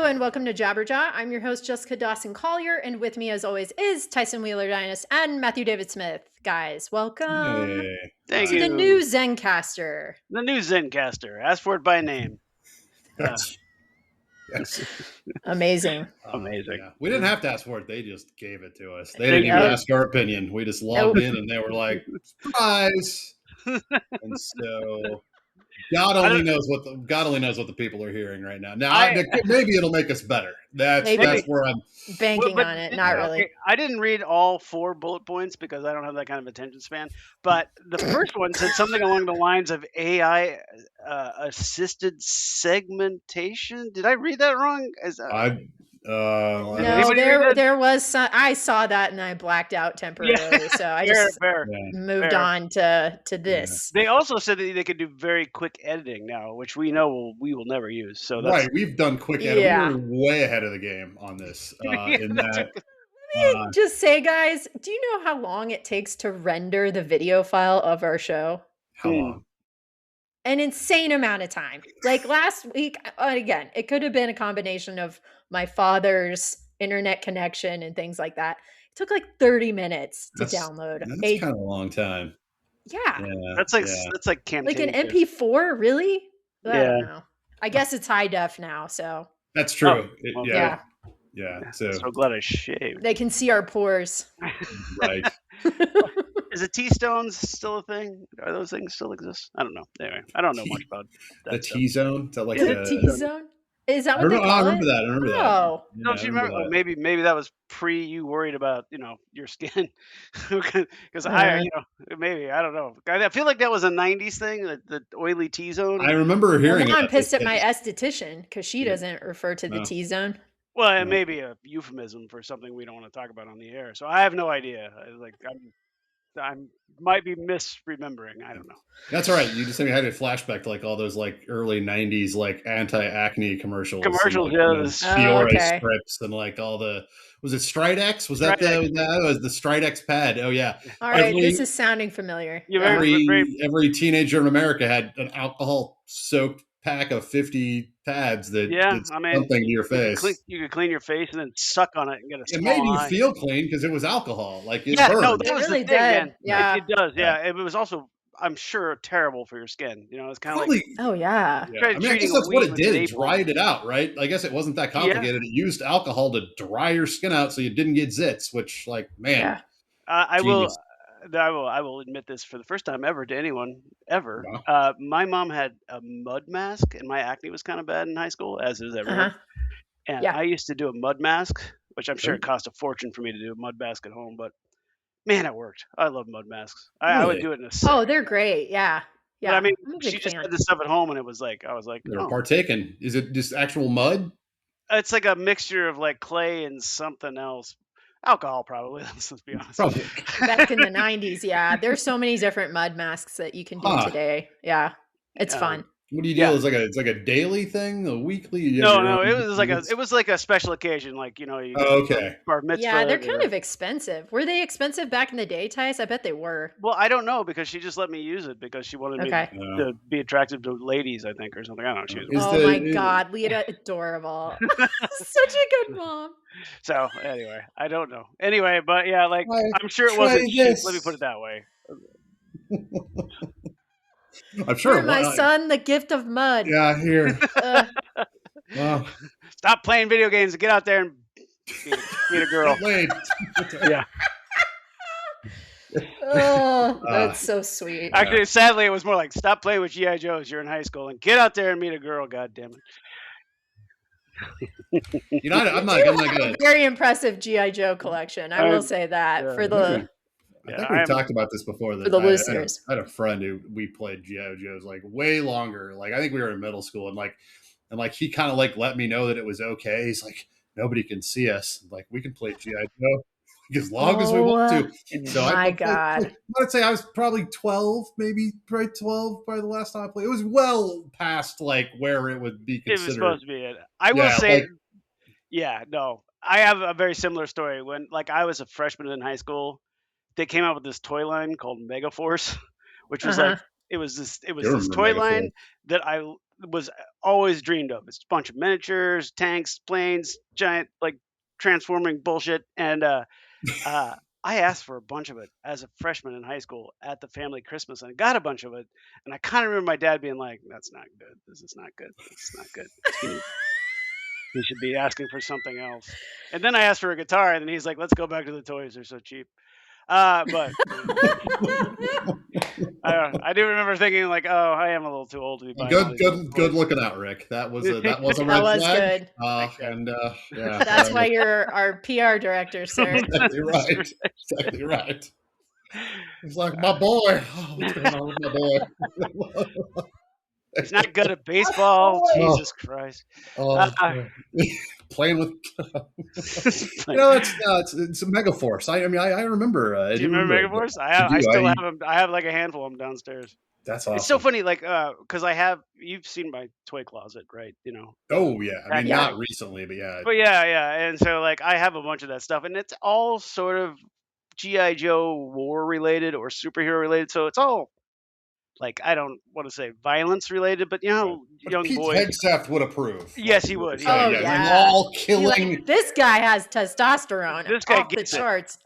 and welcome to Jabberjaw. I'm your host, Jessica Dawson Collier, and with me, as always, is Tyson Wheeler Dynast and Matthew David Smith. Guys, welcome Thank to you. the new Zencastr. The new Zencastr. Ask for it by name. Yes. Amazing. Amazing. Yeah. We didn't have to ask for it. They just gave it to us. They didn't even ask our opinion. We just logged in and they were like, surprise. And so God only knows what the people are hearing right now. Now, maybe it'll make us better. That's where I'm banking on it. Not really. Okay, I didn't read all 4 bullet points because I don't have that kind of attention span. But the first one said something along the lines of AI assisted segmentation. Did I read that wrong? No, there was some, I saw that and I blacked out temporarily, so I just moved on to this. They also said that they could do very quick editing now, which we know we will never use. So that's we've done quick editing. We're way ahead of the game on this. In that, let me just say, guys, do you know how long it takes to render the video file of our show? How long? An insane amount of time. Like last week, again, it could have been a combination of my father's internet connection and things like that. It took like 30 minutes to download. That's kind of a long time. Yeah. That's like campaign. Like an MP4, really? I don't know. I guess it's high def now, so. That's true. Yeah. So glad I shaved. They can see our pores. Right. Is a T-stones still a thing? Are those things still exist? I don't know. Anyway, I don't know much about that. The T-zone? Is that like the T-zone? Is that what they call I remember it? that. I remember that. Oh. Don't you remember? Oh, maybe that was pre you worried about, your skin. Because maybe, I don't know. I feel like that was a 90s thing, the oily T-zone. I remember hearing I'm pissed at my esthetician because she doesn't refer to the T-zone. Well, it may be a euphemism for something we don't want to talk about on the air. So I have no idea. I might be misremembering. I don't know. That's all right. You just had a flashback to like all those like early '90s like anti-acne commercials. Fiore strips and like all the was it Stridex? Was that the Stridex pad? Oh yeah. All right, this is sounding familiar. Every teenager in America had an alcohol-soaked pack of 50 pads that did something to your face. You could clean your face and then suck on it and get a small It made you feel clean because it was alcohol. Like it burned. No, that was really the thing, man. Yeah, it does. Yeah, it was also, I'm sure, terrible for your skin. It's kind of like. Oh yeah. I guess that's what it did. It dried it out, right? I guess it wasn't that complicated. It used alcohol to dry your skin out so you didn't get zits. Which, like, man, I will admit this for the first time ever to anyone ever. Wow. My mom had a mud mask, and my acne was kind of bad in high school, as is everyone. And I used to do a mud mask, which I'm sure it cost a fortune for me to do a mud mask at home, but man, it worked. I love mud masks. I would do it in a second. Oh, they're great. Yeah. But I mean, she just had this stuff at home, and it was like, I was like, they're partaking. Is it just actual mud? It's like a mixture of like clay and something else. Alcohol, probably. Let's be honest. Probably. Back in the 90s, there's so many different mud masks that you can do today. Yeah, it's fun. What do you do? It's like a daily thing, a weekly. No. It was like a special occasion, like you bar mitzvah. Yeah, they're kind of expensive. Were they expensive back in the day, Tice? I bet they were. Well, I don't know because she just let me use it because she wanted me to be attractive to ladies, I think, or something. I don't know. My God, Lita, adorable. Such a good mom. So anyway, I don't know. Anyway, but yeah, like I'm sure it wasn't shit. Let me put it that way. I'm sure. My son, the gift of mud. Yeah, here. Wow. Stop playing video games and get out there and meet a girl. Yeah. Oh, that's so sweet. Actually, sadly, it was more like stop playing with GI Joes. You're in high school and get out there and meet a girl. God damn it. I'm not gonna. Very impressive GI Joe collection. I will say that for the. I think we've talked about this before. For the listeners. I had a friend who we played G.I. Joes like way longer. Like I think we were in middle school and like he kind of like let me know that it was okay. He's like, nobody can see us. Like we can play G.I. Joe as long as we want to. So God. I'd say I was probably 12, maybe probably the last time I played. It was well past like where it would be considered. It was supposed to be it. I will say, I have a very similar story. When like I was a freshman in high school, they came out with this toy line called Megaforce, which was like it was this toy line that was always dreamed of. It's a bunch of miniatures, tanks, planes, giant like transforming bullshit. And I asked for a bunch of it as a freshman in high school at the family Christmas, and I got a bunch of it. And I kind of remember my dad being like, "That's not good. This is not good. This is not good. He should be asking for something else." And then I asked for a guitar, and then he's like, "Let's go back to the toys. They're so cheap." But I do remember thinking like, "Oh, I am a little too old to be buying." Good looking out, Rick. That was a red That was flag. good. Yeah, that's why you're our PR director, sir. Exactly right. Exactly right. He's like, my boy. Oh, what's going on with my boy? He's not good at baseball. Jesus Christ. Playing with it's a Megaforce. I mean I remember do you remember Megaforce? I still have them. I have like a handful of them downstairs. That's awesome. It's so funny, like because you've seen my toy closet, right? You know. Oh yeah. I mean not recently, but yeah. But yeah. And so like I have a bunch of that stuff, and it's all sort of G.I. Joe war related or superhero related. So it's all like, I don't want to say violence related, but young Pete boys. Hegseth would approve. Yes, he would. All killing. Like, this guy has testosterone. This guy off the charts.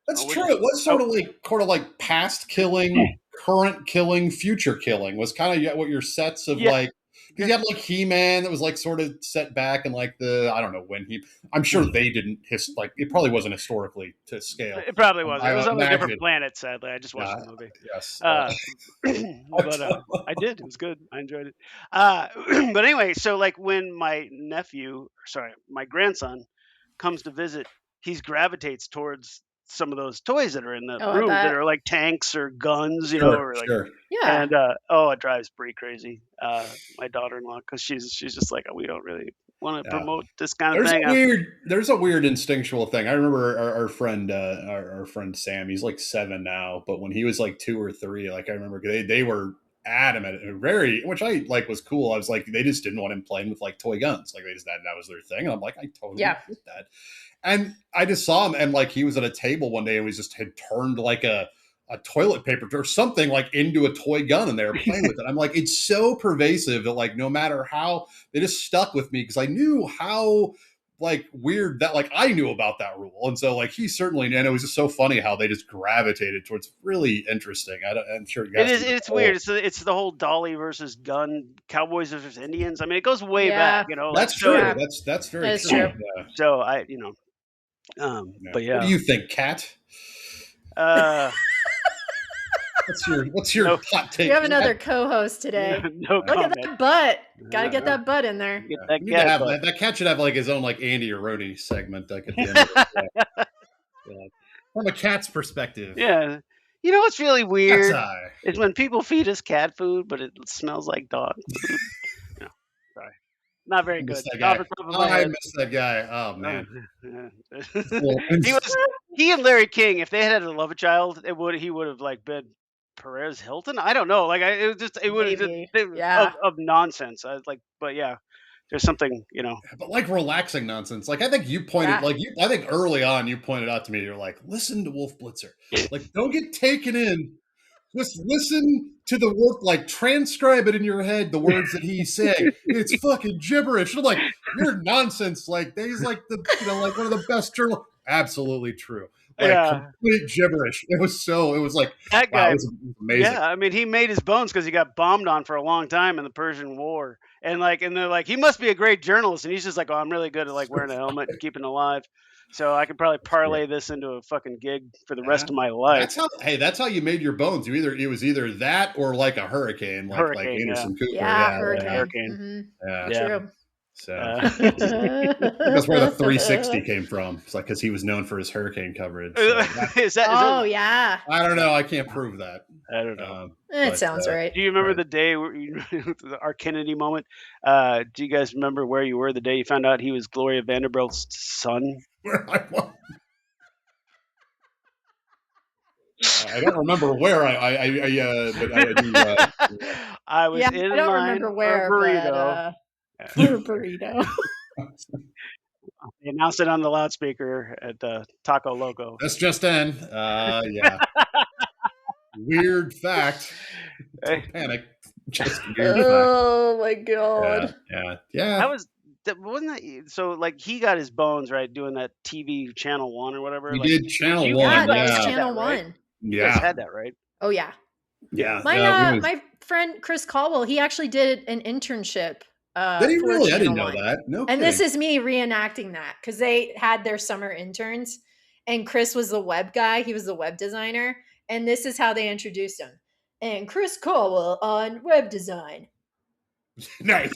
That's true. It was sort of like past killing, current killing, future killing was kind of what your sets of like. Because you had like He-Man that was like sort of set back and like I don't know when I'm sure they didn't it probably wasn't historically to scale. It probably wasn't. It was on a different planet, sadly. I just watched the movie. Yes. But I did. It was good. I enjoyed it. But anyway, so like when my grandson comes to visit, he gravitates towards some of those toys that are in the room that are like tanks or guns, or like, and it drives Bree crazy, my daughter-in-law, because she's just like, we don't really want to promote this kind of thing. There's a weird instinctual thing. I remember our friend, our friend Sam. He's like 7 now, but when he was like 2 or 3, like I remember they were adamant, which I like was cool. I was like, they just didn't want him playing with like toy guns, like that was their thing. And I'm like, I totally get that. And I just saw him, and like he was at a table one day, and had turned like a toilet paper or something like into a toy gun, and they were playing with it. I'm like, it's so pervasive that like no matter how, they just stuck with me because I knew how like weird that like I knew about that rule, and so like he certainly knew. And it was just so funny how they just gravitated towards really interesting. I'm sure you guys it's weird. It's the whole dolly versus gun, cowboys versus Indians. I mean, it goes way back. That's true. That's very true. Yeah. So but yeah. What do you think, Kat? What's your hot take? You have another co-host today. Look at that butt. Gotta get that butt in there. That cat should have like his own like Andy Aroni segment, like at the end of the day. From a cat's perspective. Yeah. You know what's really weird is when people feed us cat food, but it smells like dog food. Sorry. Not very good. I miss that guy. Oh man. He and Larry King, if they had a love child, he would have like been Perez Hilton. I don't know. Like it would have been of nonsense. I was like, but yeah. There's something, but like relaxing nonsense. Like I think you pointed, I think early on you pointed out to me, you're like, listen to Wolf Blitzer. Like, don't get taken in. Just listen to the work, like transcribe it in your head, the words that he's saying. It's fucking gibberish. And I'm like, you're nonsense. Like he's like like one of the best journalists. Absolutely true. Like complete gibberish. It was like that guy. It was amazing. Yeah, I mean, he made his bones because he got bombed on for a long time in the Persian War, and they're like, he must be a great journalist, and he's just like, oh, I'm really good at like wearing a helmet and keeping alive, so I could probably parlay this into a fucking gig for the rest of my life. That's how you made your bones. It was either that or like a hurricane, like Anderson Cooper. Yeah, hurricane. Mm-hmm. Yeah, true. So that's where the 360 came from. It's like because he was known for his hurricane coverage. So yeah. I don't know. I can't prove that. I don't know. It sounds right. Do you remember the day our Kennedy moment? Do you guys remember where you were the day you found out he was Gloria Vanderbilt's son? Where I was. I don't remember where but I do. I was in I don't remember where, burrito. For a burrito. They announced it on the loudspeaker at Taco Loco. That's just in. Yeah. Weird fact. Panic. just oh my god. Yeah. Wasn't that so? Like he got his bones right doing that TV Channel 1 or whatever. He Like did Channel you 1. Yeah, that guys was had Channel that, right? 1. You guys had that, right? Oh yeah. Yeah. My friend Chris Caldwell, he actually did an internship did he for really? Channel I didn't know 1. that. No And kidding. this is me reenacting that because they had their summer interns and Chris was the web guy. He was the web designer. And this is how they introduced him. And Chris Caldwell on web design. Nice.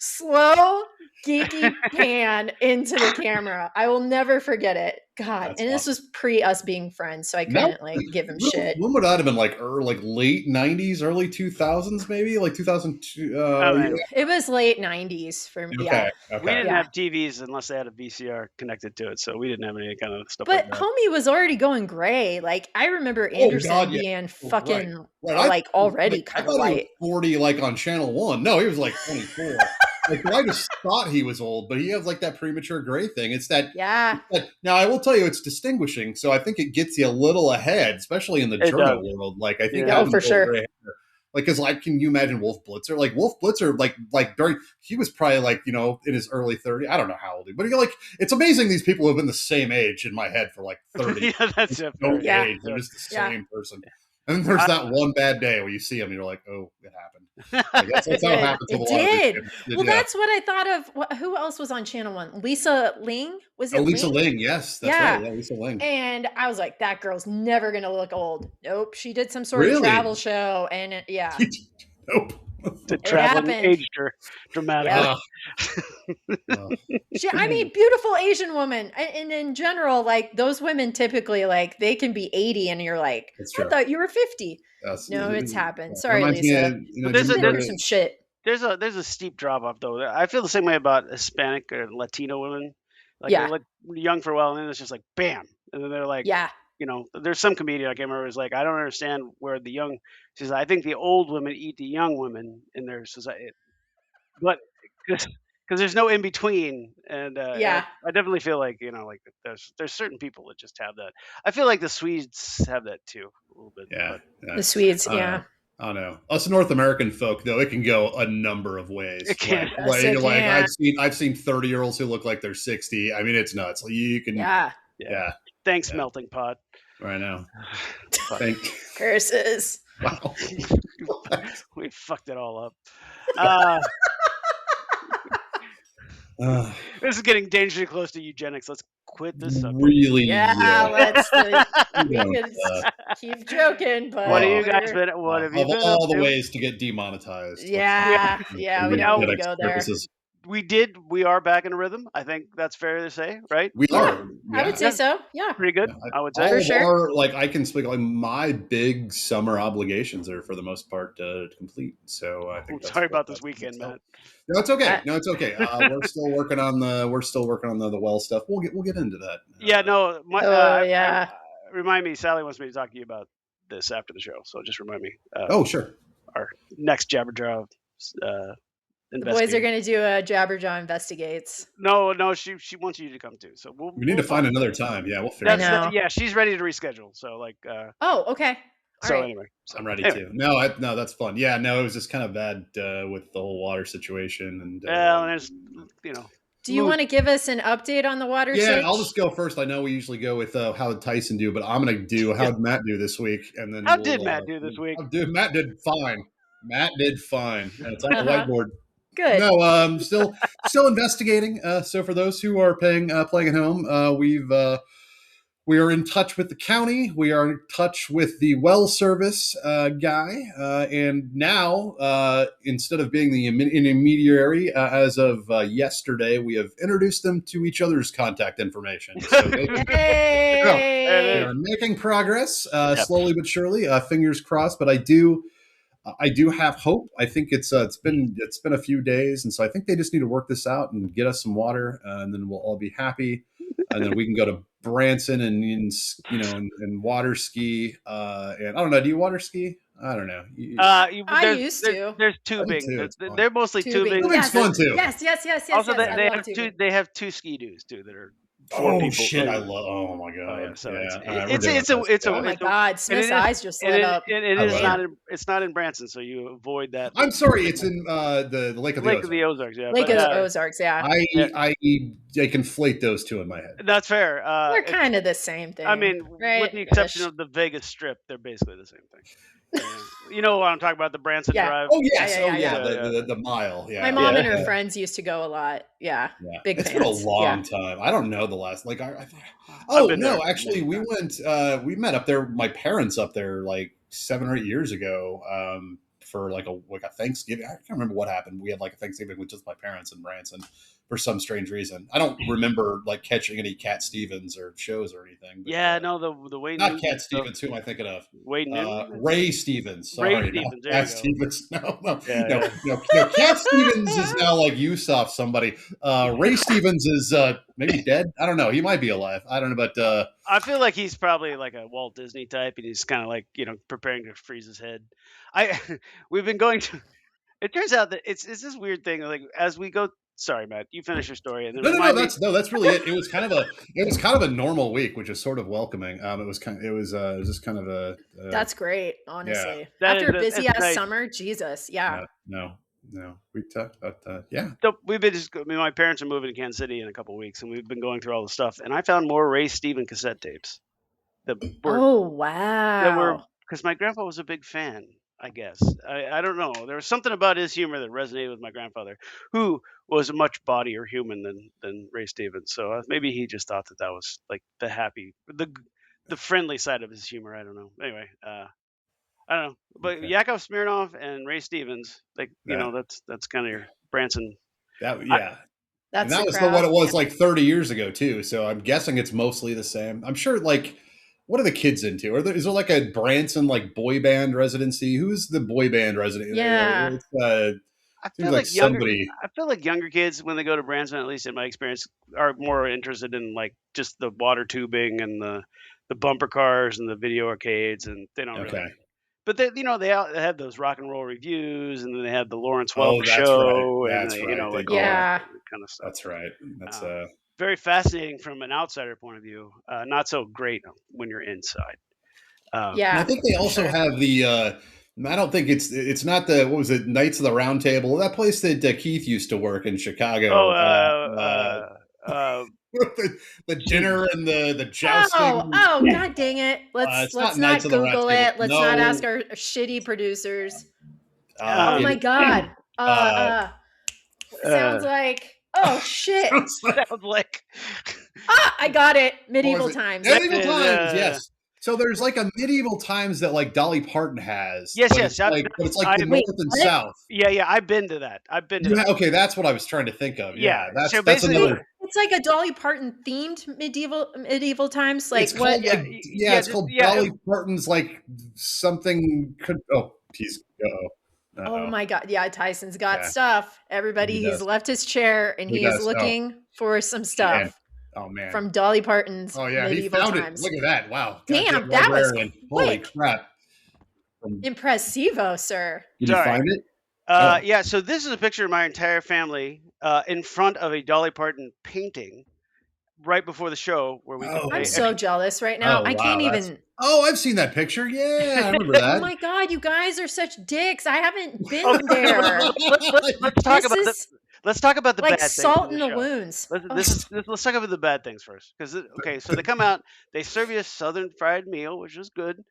Slow, geeky pan into the camera. I will never forget it. God. That's and this was pre us being friends, so I couldn't like give him shit. When would that have been? Like late 90s, early 2000s, maybe? Like 2002? It was late 90s for me. Okay. We didn't have TVs unless they had a VCR connected to it, so we didn't have any kind of stuff but like that. homie was already going gray. Like I remember Anderson being fucking like already kind of white. 40 like on Channel 1. No, he was like 24. Like I just thought he was old, but he has like that premature gray thing. It's that. Yeah. Now I will tell you, it's distinguishing. So I think it gets you a little ahead, especially in the journal world. Like I think, for sure. Like, because like, can you imagine Wolf Blitzer? Like Wolf Blitzer, like during he was probably like in his early 30s. I don't know how old he, but like it's amazing these people have been the same age in my head for like 30. Yeah, that's it. Age. They're just the same person. And then there's that one bad day where you see him and you're like, oh, it happened. Like, that's how it happens. It did. Well, that's what I thought of. Who else was on Channel 1? Lisa Ling? Was it Lisa Ling? Yes, that's right. Yeah, Lisa Ling. And I was like, that girl's never going to look old. Nope. She did some sort of travel show. And Nope. The travel aged her dramatically. I mean, beautiful Asian woman. And in general, like those women typically like they can be 80 and you're like, I thought you were 50. No, it's happened. Sorry, Lisa. There's some shit. There's a steep drop off though. I feel the same way about Hispanic or Latino women. Like they're like young for a while and then it's just like bam. And then they're like, there's some comedian I can't remember was like, I don't understand where the young. She says, I think the old women eat the young women in their society, but because there's no in between. And I definitely feel like like there's certain people that just have that. I feel like the Swedes have that too a little bit. Yeah, the Swedes, I don't know. Us North American folk, though, it can go a number of ways. It can. I've seen 30-year-olds who look like they're 60. I mean, it's nuts. You can. Yeah. Thanks, melting pot. Right now. Curses. Wow. We fucked it all up. This is getting dangerously close to eugenics. Let's quit this subject. Really? Let's keep joking. But what have you guys been? What have you been? All the ways to get demonetized. We don't want to go there. We are back in a rhythm. I think that's fair to say, right? We are. I would say so. Yeah. Pretty good. I would say. For sure. I can speak, like my big summer obligations are for the most part complete. So I think sorry about this weekend, Matt. No, it's okay. We're still working on the well stuff. We'll get into that. Yeah, no. Remind me, Sally wants me to talk to you about this after the show. So just remind me. Sure. Our next Jabberjaw the boys are going to do a Jabberjaw Investigates. No, she wants you to come too. So we need to find another time. Yeah, we'll figure it out. Yeah, she's ready to reschedule. So like. Okay. Anyway, I'm ready too. No, that's fun. Yeah, no, it was just kind of bad with the whole water situation and. There's, Do you want to give us an update on the water? Yeah, I'll just go first. I know we usually go with how did Tyson do, but I'm going to do how did Matt do this week, and then how did Matt do this week? Matt did fine. And it's on the whiteboard. Good. No, still investigating. So for those who are playing at home, we are in touch with the county. We are in touch with the well service guy, and now instead of being the intermediary, as of yesterday, we have introduced them to each other's contact information. So they are making progress slowly but surely. Fingers crossed. But I do have hope. I think it's been a few days, and so I think they just need to work this out and get us some water, and then we'll all be happy, and then we can go to Branson and water ski. And I don't know. Do you water ski? I don't know. I used to. There's tubing. They're mostly tubing. Tubing's fun too. Yes. Also, they have two ski-doos too that are 4 people. Shit! I love. Oh my god! Oh yeah. So it's oh my god! Smith's eyes just lit up. It is not. It's not in Branson, so you avoid that. I'm sorry. It's in the Lake of the Ozarks. Yeah. Lake of the Ozarks. Yeah. I conflate those two in my head. That's fair. They're kind of the same thing. I mean, right? with the exception of the Vegas Strip, they're basically the same thing. You know what I'm talking about? The Branson Drive. Oh yes. The mile. Yeah. My mom and her friends used to go a lot. Yeah. Big it's fans. been a long time. I don't know the last. Like actually, we went. We met up there. My parents up there like 7 or 8 years ago. For like a Thanksgiving. I can't remember what happened. We had like a Thanksgiving with just my parents in Branson for some strange reason. I don't remember like catching any Cat Stevens or shows or anything. But, no, the Wayne. Not Cat Stevens. Who am I thinking of? Wayne Newman? Ray Stevens. Sorry, Ray Stevens. Cat Stevens. No. Cat Stevens is now like Yusuf somebody. Ray Stevens is maybe dead. I don't know. He might be alive. I don't know, but I feel like he's probably like a Walt Disney type, and he's kind of like preparing to freeze his head. We've been going to. It turns out that it's this weird thing. Like as we go. Sorry, Matt. You finish your story, and then that's really it. It was kind of a normal week, which is sort of welcoming. It was just kind of a. That's great, honestly. Yeah. After a busy ass summer, Jesus, yeah. No. We talked about yeah. So we've been my parents are moving to Kansas City in a couple of weeks, and we've been going through all the stuff, and I found more Ray Stevens cassette tapes. Wow. Because my grandpa was a big fan. I guess. I don't know. There was something about his humor that resonated with my grandfather, who was a much bawdier human than Ray Stevens. So maybe he just thought that was like the friendly side of his humor. I don't know. Anyway, I don't know. But Yakov Smirnoff and Ray Stevens, like that's kind of your Branson. That's that was what it was like 30 years ago too. So I'm guessing it's mostly the same. I'm sure like. What are the kids into? Is there like a Branson like boy band residency? Who's the boy band resident? Yeah, I feel like younger kids when they go to Branson, at least in my experience, are more interested in like just the water tubing and the bumper cars and the video arcades, and they don't really. But they have those rock and roll reviews, and then they have the Lawrence Welk show, and kind of stuff. That's right. That's very fascinating from an outsider point of view. Not so great when you're inside. And I think they also have the. I don't think it's not the what was it Knights of the Round Table, that place that Keith used to work in Chicago. The dinner and the jousting. Oh, god dang it! Let's not Google it. Let's not ask our shitty producers. Oh my god! Sounds like. Oh shit! Sounds like. I got it. Medieval times. Medieval times, yes. So there's like a medieval times that like Dolly Parton has. Yes. It's like the north and south. Yeah. I've been to that. Okay, that's what I was trying to think of. Yeah, that's another. It's like a Dolly Parton themed medieval times. Like it's what? Called, it's called Dolly Parton's like something. Oh my god! Yeah, Tyson's got stuff. Everybody, he's left his chair and he is looking for some stuff. Oh man! From Dolly Parton's medieval found times. It. Look at that! Wow! Damn, that was quick. Holy crap! Impressivo, sir. Did you find it? Yeah. So this is a picture of my entire family in front of a Dolly Parton painting. Right before the show, where we. I'm so jealous right now. I can't even. I've seen that picture. Yeah, I remember that. Oh my god, you guys are such dicks. I haven't been there. Let's talk about the bad things. Like salt in the wounds. Let's talk about the bad things first, because so they come out, they serve you a southern fried meal, which is good.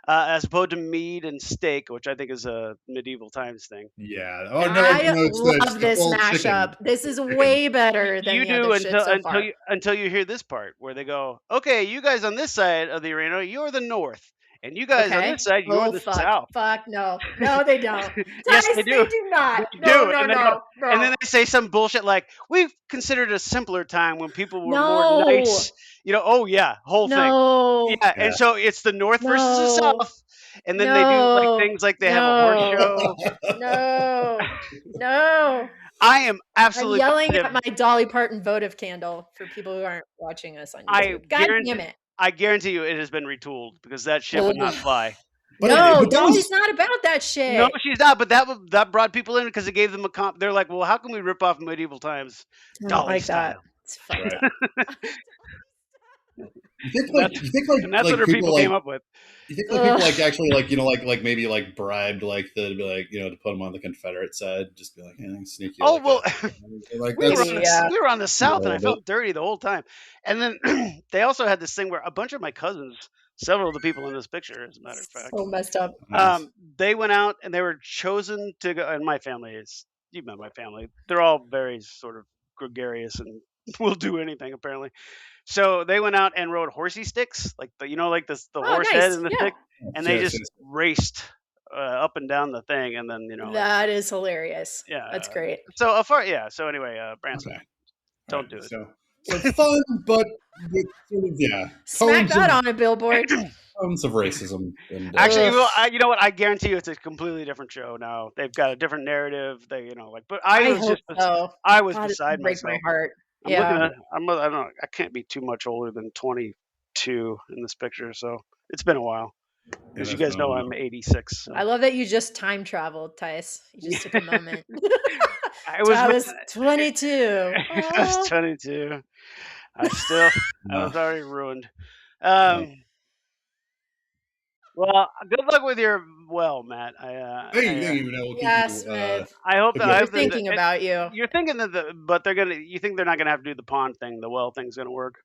As opposed to meat and steak, which I think is a medieval times thing. Yeah. Oh no! I love this mashup. Chicken. This is way better than you the do other shit so far. Until you hear this part where they go, "Okay, you guys on this side of the arena, you're the north, and you guys on this side, you're the south." Fuck no, they don't. Yes, they do. They do not. No. And then they say some bullshit like, "We've considered a simpler time when people were more nice." Whole thing. Yeah, and so it's the north versus the south. And then they do like things like they have a horse show. No. I am absolutely yelling at my Dolly Parton votive candle for people who aren't watching us on YouTube. God damn it. I guarantee you it has been retooled because that shit would not fly. But Dolly's not about that shit. No, she's not. But that brought people in because it gave them a comp. They're like, well, how can we rip off medieval times Dolly style? It's fucked Right. up. You think like and that's like what her people came up with. You think like people like actually like like maybe like bribed like to be like to put them on the Confederate side, just be like sneaky. Oh like well, like we that's were on the South, and I but felt dirty the whole time. And then they also had this thing where a bunch of my cousins, several of the people in this picture, as a matter of fact, So messed up. nice. they went out and they were chosen to go. And my family is, you met my family; they're all very sort of gregarious and will do anything apparently. So they went out and rode horsey sticks, like like the Oh, horse head nice. and the Yeah. stick, and they Yes, just raced up and down the thing, and then like That is hilarious. yeah. That's great. So So anyway, Branson, okay. don't Right. do it. So fun, but with sort of Smack that on a billboard. tons of racism. And, Actually, well, you know what? I guarantee you, it's a completely different show now. They've got a different narrative. They, but I hope so. I was God, it's beside gonna break myself. my heart. I'm Yeah. looking at. I don't know. I can't be too much older than 22 in this picture, so it's been a while. As you guys know, I'm 86. So. I love that you just time traveled, Tice. You just took a moment. I was 22. I was 22. I was already ruined. Well, good luck with your Matt. Thank you. We'll yes, keep you, Smith. I hope that They're thinking about you. You're thinking but you think they're not going to have to do the pond thing. The well thing's going to work.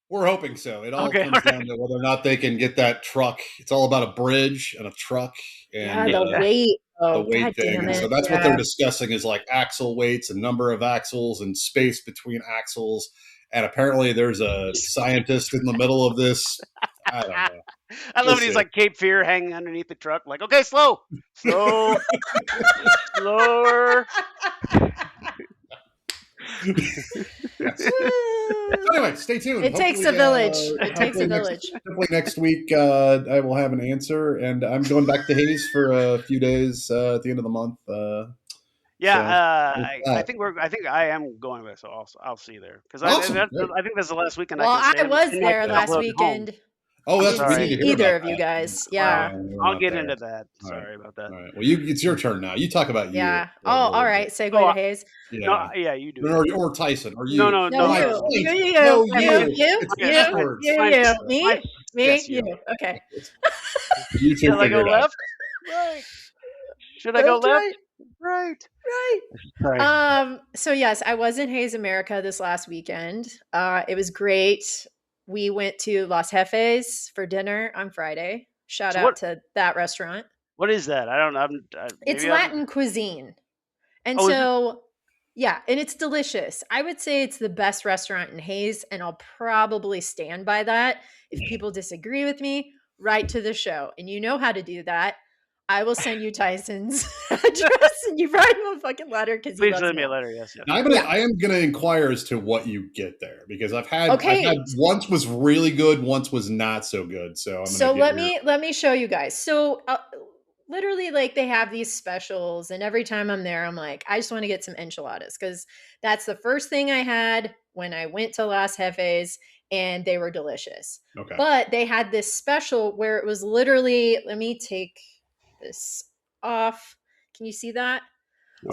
We're hoping so. It all Okay, comes down to whether or not they can get that truck. It's all about a bridge and a truck and the weight. the weight thing. And so that's what they're discussing is like axle weights and number of axles and space between axles. And apparently there's a scientist in the middle of this. I don't know. I love it. He's like Cape Fear hanging underneath the truck. Like, okay, slower. Anyway, stay tuned. It takes a village. It takes a village. Hopefully next week I will have an answer, and I'm going back to Hayes for a few days at the end of the month. I think I am going there, so I'll see you there because awesome. I think that's the last weekend. Well, I was there last weekend. Oh, that's right. Either of you guys. Yeah. I'll get into that. Sorry about that. All right. Well, it's your turn now. You talk about you. Yeah. Oh, all right. Segue to Hayes. Yeah. No, yeah, you do. Or Tyson. Or you. No. You. Me. You. Okay. You two Should I go left? Right. Should I go left? Right. So yes, I was in Hayes, America this last weekend. It was great. We went to Los Jefes for dinner on Friday. Shout out to that restaurant. What is that? I don't know. It's Latin cuisine. And yeah, and it's delicious. I would say it's the best restaurant in Hayes, and I'll probably stand by that. If people disagree with me, write to the show. And you know how to do that. I will send you Tyson's address, and you write him a fucking letter because please send me a letter. Yes. I am gonna inquire as to what you get there because I've had once was really good, once was not so good. So let me show you guys. So literally, like they have these specials, and every time I'm there, I'm like, I just want to get some enchiladas because that's the first thing I had when I went to Las Jefes, and they were delicious. Okay. But they had this special where it was literally. Let me take this off. Can you see that?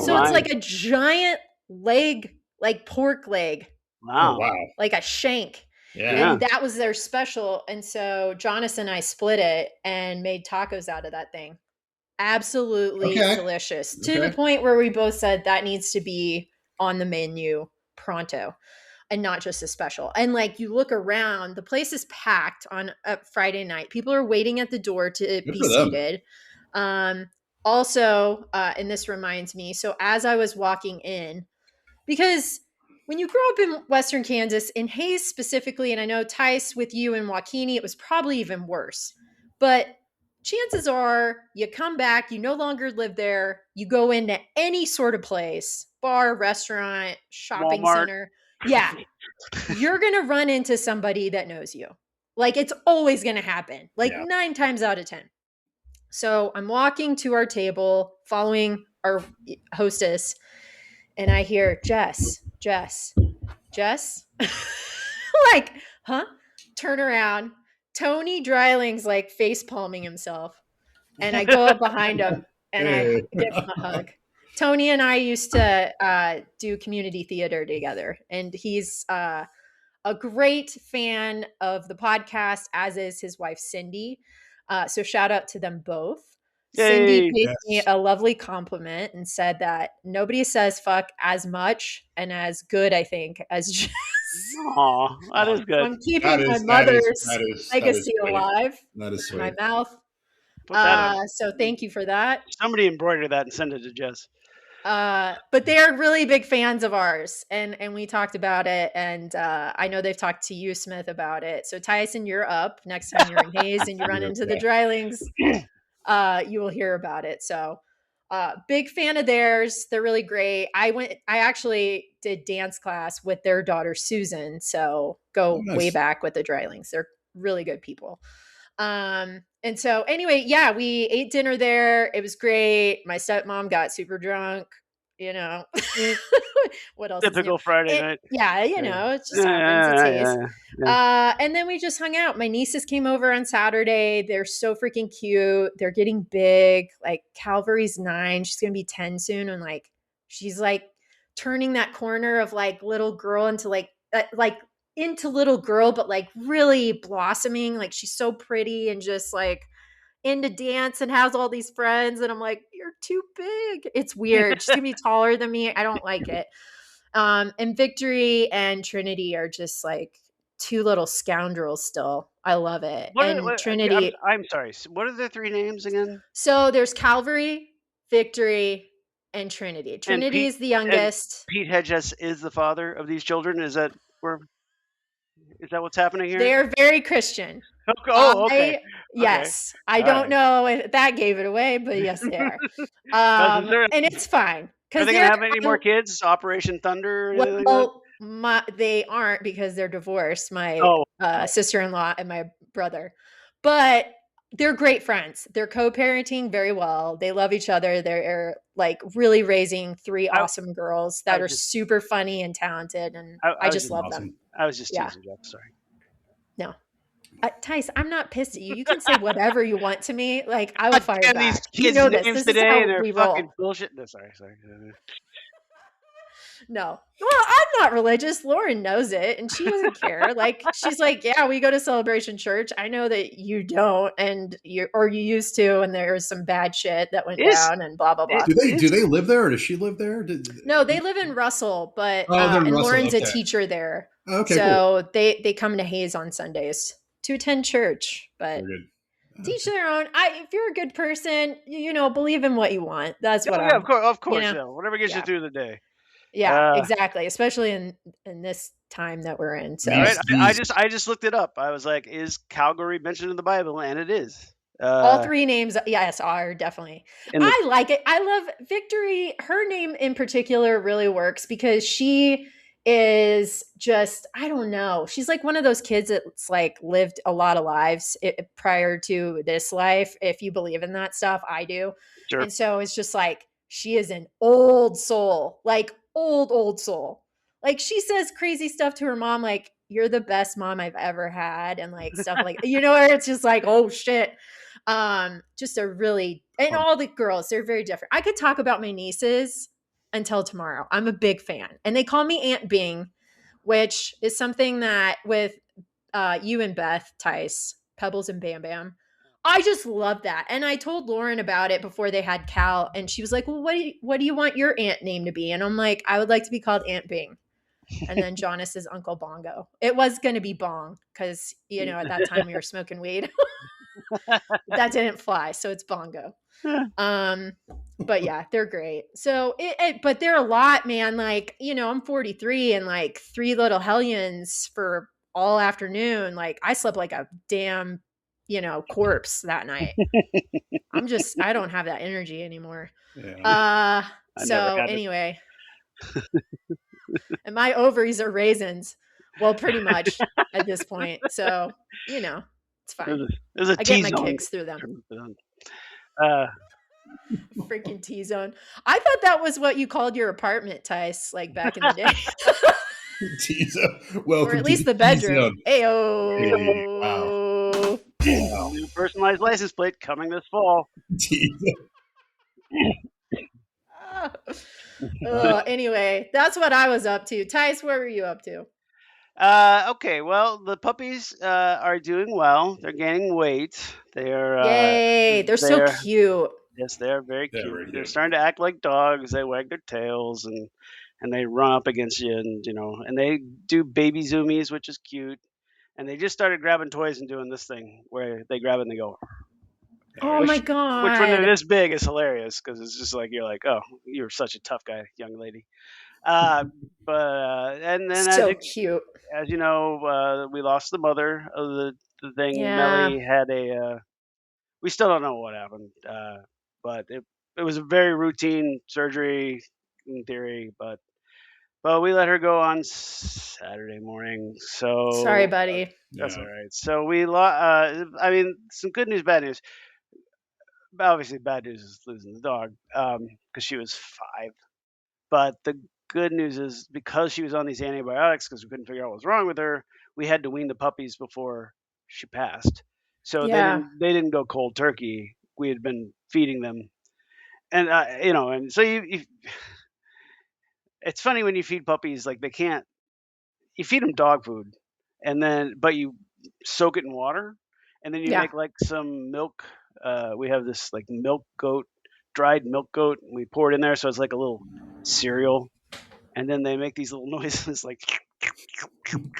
So it's like a giant leg, like pork leg. Wow. Like a shank. Yeah. And that was their special. And so Jonas and I split it and made tacos out of that thing. Absolutely delicious. To the point where we both said that needs to be on the menu pronto and not just a special. And like you look around, the place is packed on a Friday night. People are waiting at the door to be seated. Also, and this reminds me, so as I was walking in, because when you grow up in Western Kansas, in Hayes specifically, and I know Tice with you and Waukene, it was probably even worse, but chances are you come back, you no longer live there, you go into any sort of place, bar, restaurant, shopping center. Yeah. You're going to run into somebody that knows you. Like it's always going to happen, 9 times out of 10. So I'm walking to our table, following our hostess, and I hear Jess. Like, huh? Turn around. Tony Dryling's like face palming himself. And I go up behind him and I give him a hug. Tony and I used to do community theater together, and he's a great fan of the podcast, as is his wife, Cindy. So shout out to them both. Cindy Yay. gave me a lovely compliment and said that nobody says fuck as much and as good, I think, as Jess. Aw, that is good. I'm keeping my mother's legacy alive That is in sweet. my mouth. Put that up. So thank you for that. Somebody embroider that and send it to Jess. But they're really big fans of ours, and we talked about it, and I know they've talked to you, Smith, about it. So Tyson, you're up next time you're in Hayes and you run into the Drylings. You will hear about it. So big fan of theirs. They're really great. I actually did dance class with their daughter Susan, so go way back with the Drylings. They're really good people. And so anyway, yeah, we ate dinner there. It was great. My stepmom got super drunk, what else? Typical Friday night. Yeah, it just happens. It's Hayes. And then we just hung out. My nieces came over on Saturday. They're so freaking cute. They're getting big. Like Calvary's 9. She's gonna be 10 soon. And like she's like turning that corner of like little girl into like into little girl, but like really blossoming. Like she's so pretty and just like into dance and has all these friends. And I'm like, you're too big. It's weird. She's gonna be taller than me. I don't like it. And Victory and Trinity are just like two little scoundrels still. I love it. Trinity. I'm sorry. What are the 3 names again? So there's Calvary, Victory, and Trinity. Trinity is the youngest. Pete Hedges is the father of these children. Is that what's happening here? They're very Christian. Okay. Yes. I don't know if that gave it away, but yes, they are. And it's fine. Are they going to have any more kids? Operation Thunder? They aren't because they're divorced, my sister-in-law and my brother. But they're great friends. They're co-parenting very well. They love each other. They're like really raising 3 awesome girls that are super funny and talented. And I just love them. I was just teasing Jeff. Sorry. No. Tice, I'm not pissed at you. You can say whatever you want to me. Like, I will fire back. These kids' names today, and they're fucking bullshit. No, sorry. No. Well, I'm not religious. Lauren knows it, and she doesn't care. Like, she's like, yeah, we go to Celebration Church. I know that you don't, and you used to, and there's some bad shit that went down, and blah blah blah. Do they live there, or does she live there? No, they live in Russell, but and Lauren's a teacher there. Okay, so cool. They come to Hayes on Sundays to attend church, but teach their own. If you're a good person, believe in what you want. That's what. Yeah, of course. Whatever gets you through the day. Yeah, exactly. Especially in this time that we're in. So I just looked it up. I was like, is Calgary mentioned in the Bible? And it is. All 3 names, yes, are definitely. I like it. I love Victory. Her name in particular really works because she is just, I don't know. She's like one of those kids that's like lived a lot of lives prior to this life. If you believe in that stuff, I do. Sure. And so it's just like, she is an old soul, like old soul. Like she says crazy stuff to her mom, like, you're the best mom I've ever had. And like stuff like, where it's just like, oh shit. Just a really, and all the girls, they're very different. I could talk about my nieces until tomorrow. I'm a big fan. And they call me Aunt Bing, which is something that with you and Beth, Tice, Pebbles and Bam Bam, I just love that. And I told Lauren about it before they had Cal, and she was like, well, what do you want your aunt name to be? And I'm like, I would like to be called Aunt Bing. And then Jonas is Uncle Bongo. It was going to be Bong because, at that time we were smoking weed. That didn't fly. So it's Bongo. But yeah, they're great. So but they're a lot, man. Like, I'm 43 and like 3 little hellions for all afternoon. Like I slept like a damn, corpse that night. I don't have that energy anymore. Yeah. So anyway, and my ovaries are raisins. Well, pretty much at this point. So, it's fine. There's I get my kicks through them. Freaking T-zone. I thought that was what you called your apartment, Tice, like back in the day. T-zone. Welcome or at least the bedroom. Ayo. Wow. New personalized license plate coming this fall. Anyway, that's what I was up to. Tice, what were you up to? Okay, well, the puppies are doing well. They're gaining weight. Yay, they're so They're cute. yes, they're very Yeah, cute. very They're cute. starting to act like dogs. They wag their tails and they run up against you, and and they do baby zoomies, which is cute. And they just started grabbing toys and doing this thing where they grab it and they go, Oh which my which when they're god. this big is hilarious because it's just like you're like, oh, you're such a tough guy, young lady. But and then So cute. as you know, we lost the mother of the thing. Yeah. Melly had we still don't know what happened, but it was a very routine surgery in theory, but we let her go on Saturday morning, Sorry, so buddy. that's Yeah. all right. So we I mean, some good news, bad news. Obviously, bad news is losing the dog because she was 5. But the good news is because she was on these antibiotics, because we couldn't figure out what was wrong with her, we had to wean the puppies before she passed. So Yeah. they didn't go cold turkey. We had been feeding them, and and so it's funny when you feed puppies like they can't. You feed them dog food, and then but you soak it in water, and then you Yeah. make like some milk. We have this like milk goat, dried milk goat. And we pour it in there, so it's like a little cereal, and then they make these little noises like and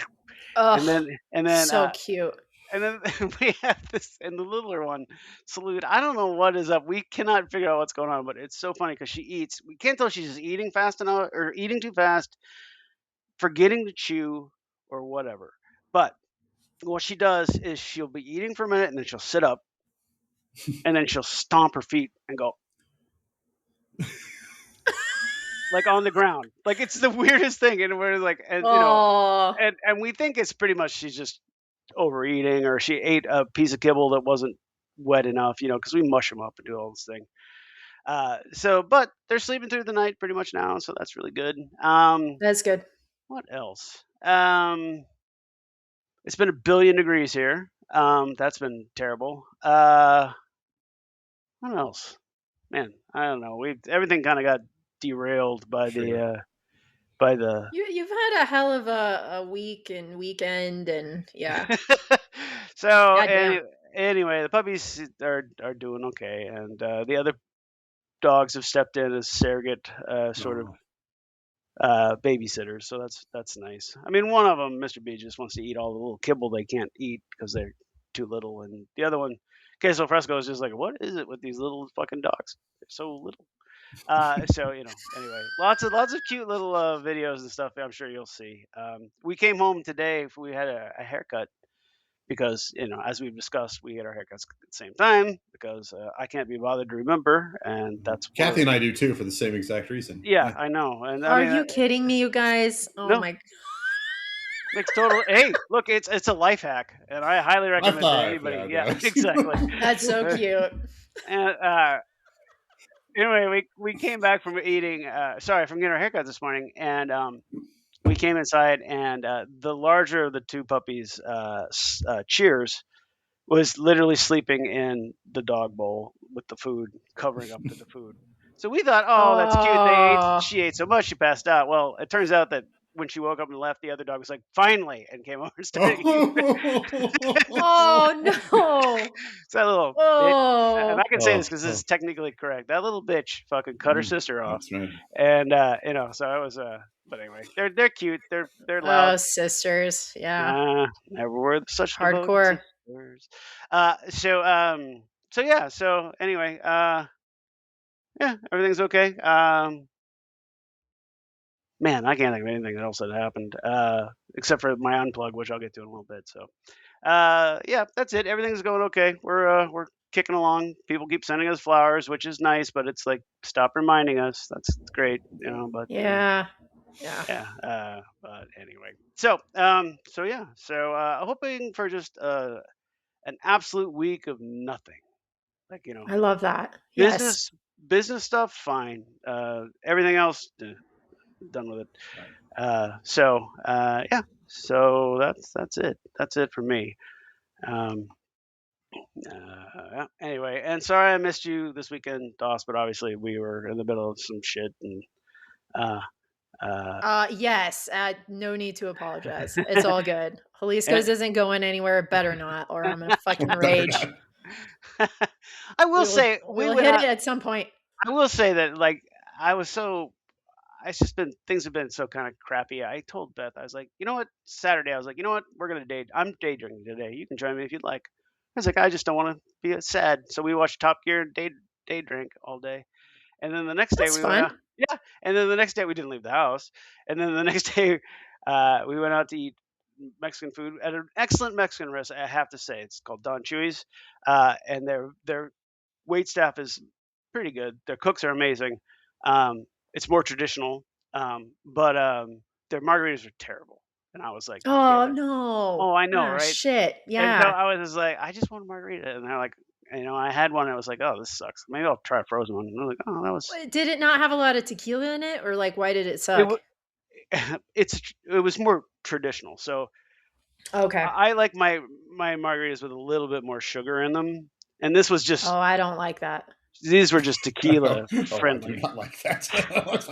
Ugh. then and then So uh cute. and then we have this and the littler one salute. I don't know what is up. We cannot figure out what's going on, but it's so funny because she eats. We can't tell if she's just eating fast enough or eating too fast, forgetting to chew or whatever. But what she does is she'll be eating for a minute and then she'll sit up and then she'll stomp her feet and go like on the ground. Like it's the weirdest thing. And we're like, and Oh, and we think it's pretty much she's just overeating or she ate a piece of kibble that wasn't wet enough, because we mush them up and do all this thing. But they're sleeping through the night pretty much now, so that's really good. that's good. What else? It's been 1 billion degrees here. That's been terrible. What else? Man, I don't know. We everything kind of got derailed by Sure. the You've had a hell of a week and weekend and yeah. so Goddamn. anyway, the puppies are doing okay, and the other dogs have stepped in as surrogate sort of Oh. babysitters. So that's nice. I mean, one of them, Mr. B, just wants to eat all the little kibble they can't eat because they're too little, and the other one, Queso Fresco, is just like, what is it with these little fucking dogs? They're so little. Anyway, lots of cute little videos and stuff. I'm sure you'll see. We came home today. We had a haircut because as we've discussed, we get our haircuts at the same time because I can't be bothered to remember, and that's one of Kathy the and I do too for the same exact reason. yeah, Yeah. I know, and I Are mean you kidding me, you guys? Oh no, my makes total. Hey, look, it's a life hack, and I highly High recommend to five. anybody. Yeah, Yeah, guys. exactly. that's so cute. And anyway, we came back from eating. Sorry, from getting our haircut this morning, and we came inside, and the larger of the two puppies, Cheers, was literally sleeping in the dog bowl with the food covering up to the food. So we thought, oh, that's cute. Oh. She ate so much she passed out. Well, it turns out that when she woke up and left, the other dog was like, finally, and came over and started eating. Oh no. So that little bitch, and I Oh. can say this Oh, because this oh. is technically correct. That little bitch fucking cut her Mm, sister off, that's right. and so it was. But anyway, they're cute. They're loud. Oh, sisters. Yeah. Never were such devoted Hardcore. sisters. Uh, so um, so yeah. So anyway, yeah, everything's okay. Man, I can't think of anything else that happened except for my unplug, which I'll get to in a little bit. So, yeah, that's it. Everything's going okay. We're kicking along. People keep sending us flowers, which is nice, but it's like stop reminding us. That's great, But Yeah. Yeah. yeah. But anyway, so yeah. So hoping for just an absolute week of nothing. Like I love that. Yes. business business stuff, fine. Everything else, done with it. Right. Yeah. So that's it. That's it for me. Um, Anyway, and sorry I missed you this weekend, Doss, but obviously we were in the middle of some shit, and uh, Yes. No need to apologize. It's all good. and Jalisco's isn't going anywhere. Better not, or I'm gonna fucking rage. I will say we We'll went hit out. it at some point. I will say that like I was so it's just been things have been so kind of crappy. I told Beth, I was like, you know what, Saturday, I was like, you know what, we're gonna date. I'm day drinking today. You can join me if you'd like. I was like, I just don't want to be sad. So we watched Top Gear and day drink all day. And then the next day That's we went fun. out. Yeah. And then the next day we didn't leave the house. And then the next day we went out to eat Mexican food at an excellent Mexican restaurant. I have to say, it's called Don Chuy's, and their wait staff is pretty good. Their cooks are amazing. It's more traditional, but their margaritas are terrible. And I was like, Oh damn it. no. Oh, I know, Ah, right? shit. And so Yeah. I was just like, I just want a margarita. And they're like, I had one. And I was like, oh, this sucks. Maybe I'll try a frozen one. And they're like, oh, that was. Did it not have a lot of tequila in it, or like why did it It, suck? it was more traditional. So Okay. I like my margaritas with a little bit more sugar in them. And this was just Oh, I don't like that. these were just tequila I do friendly. not like that.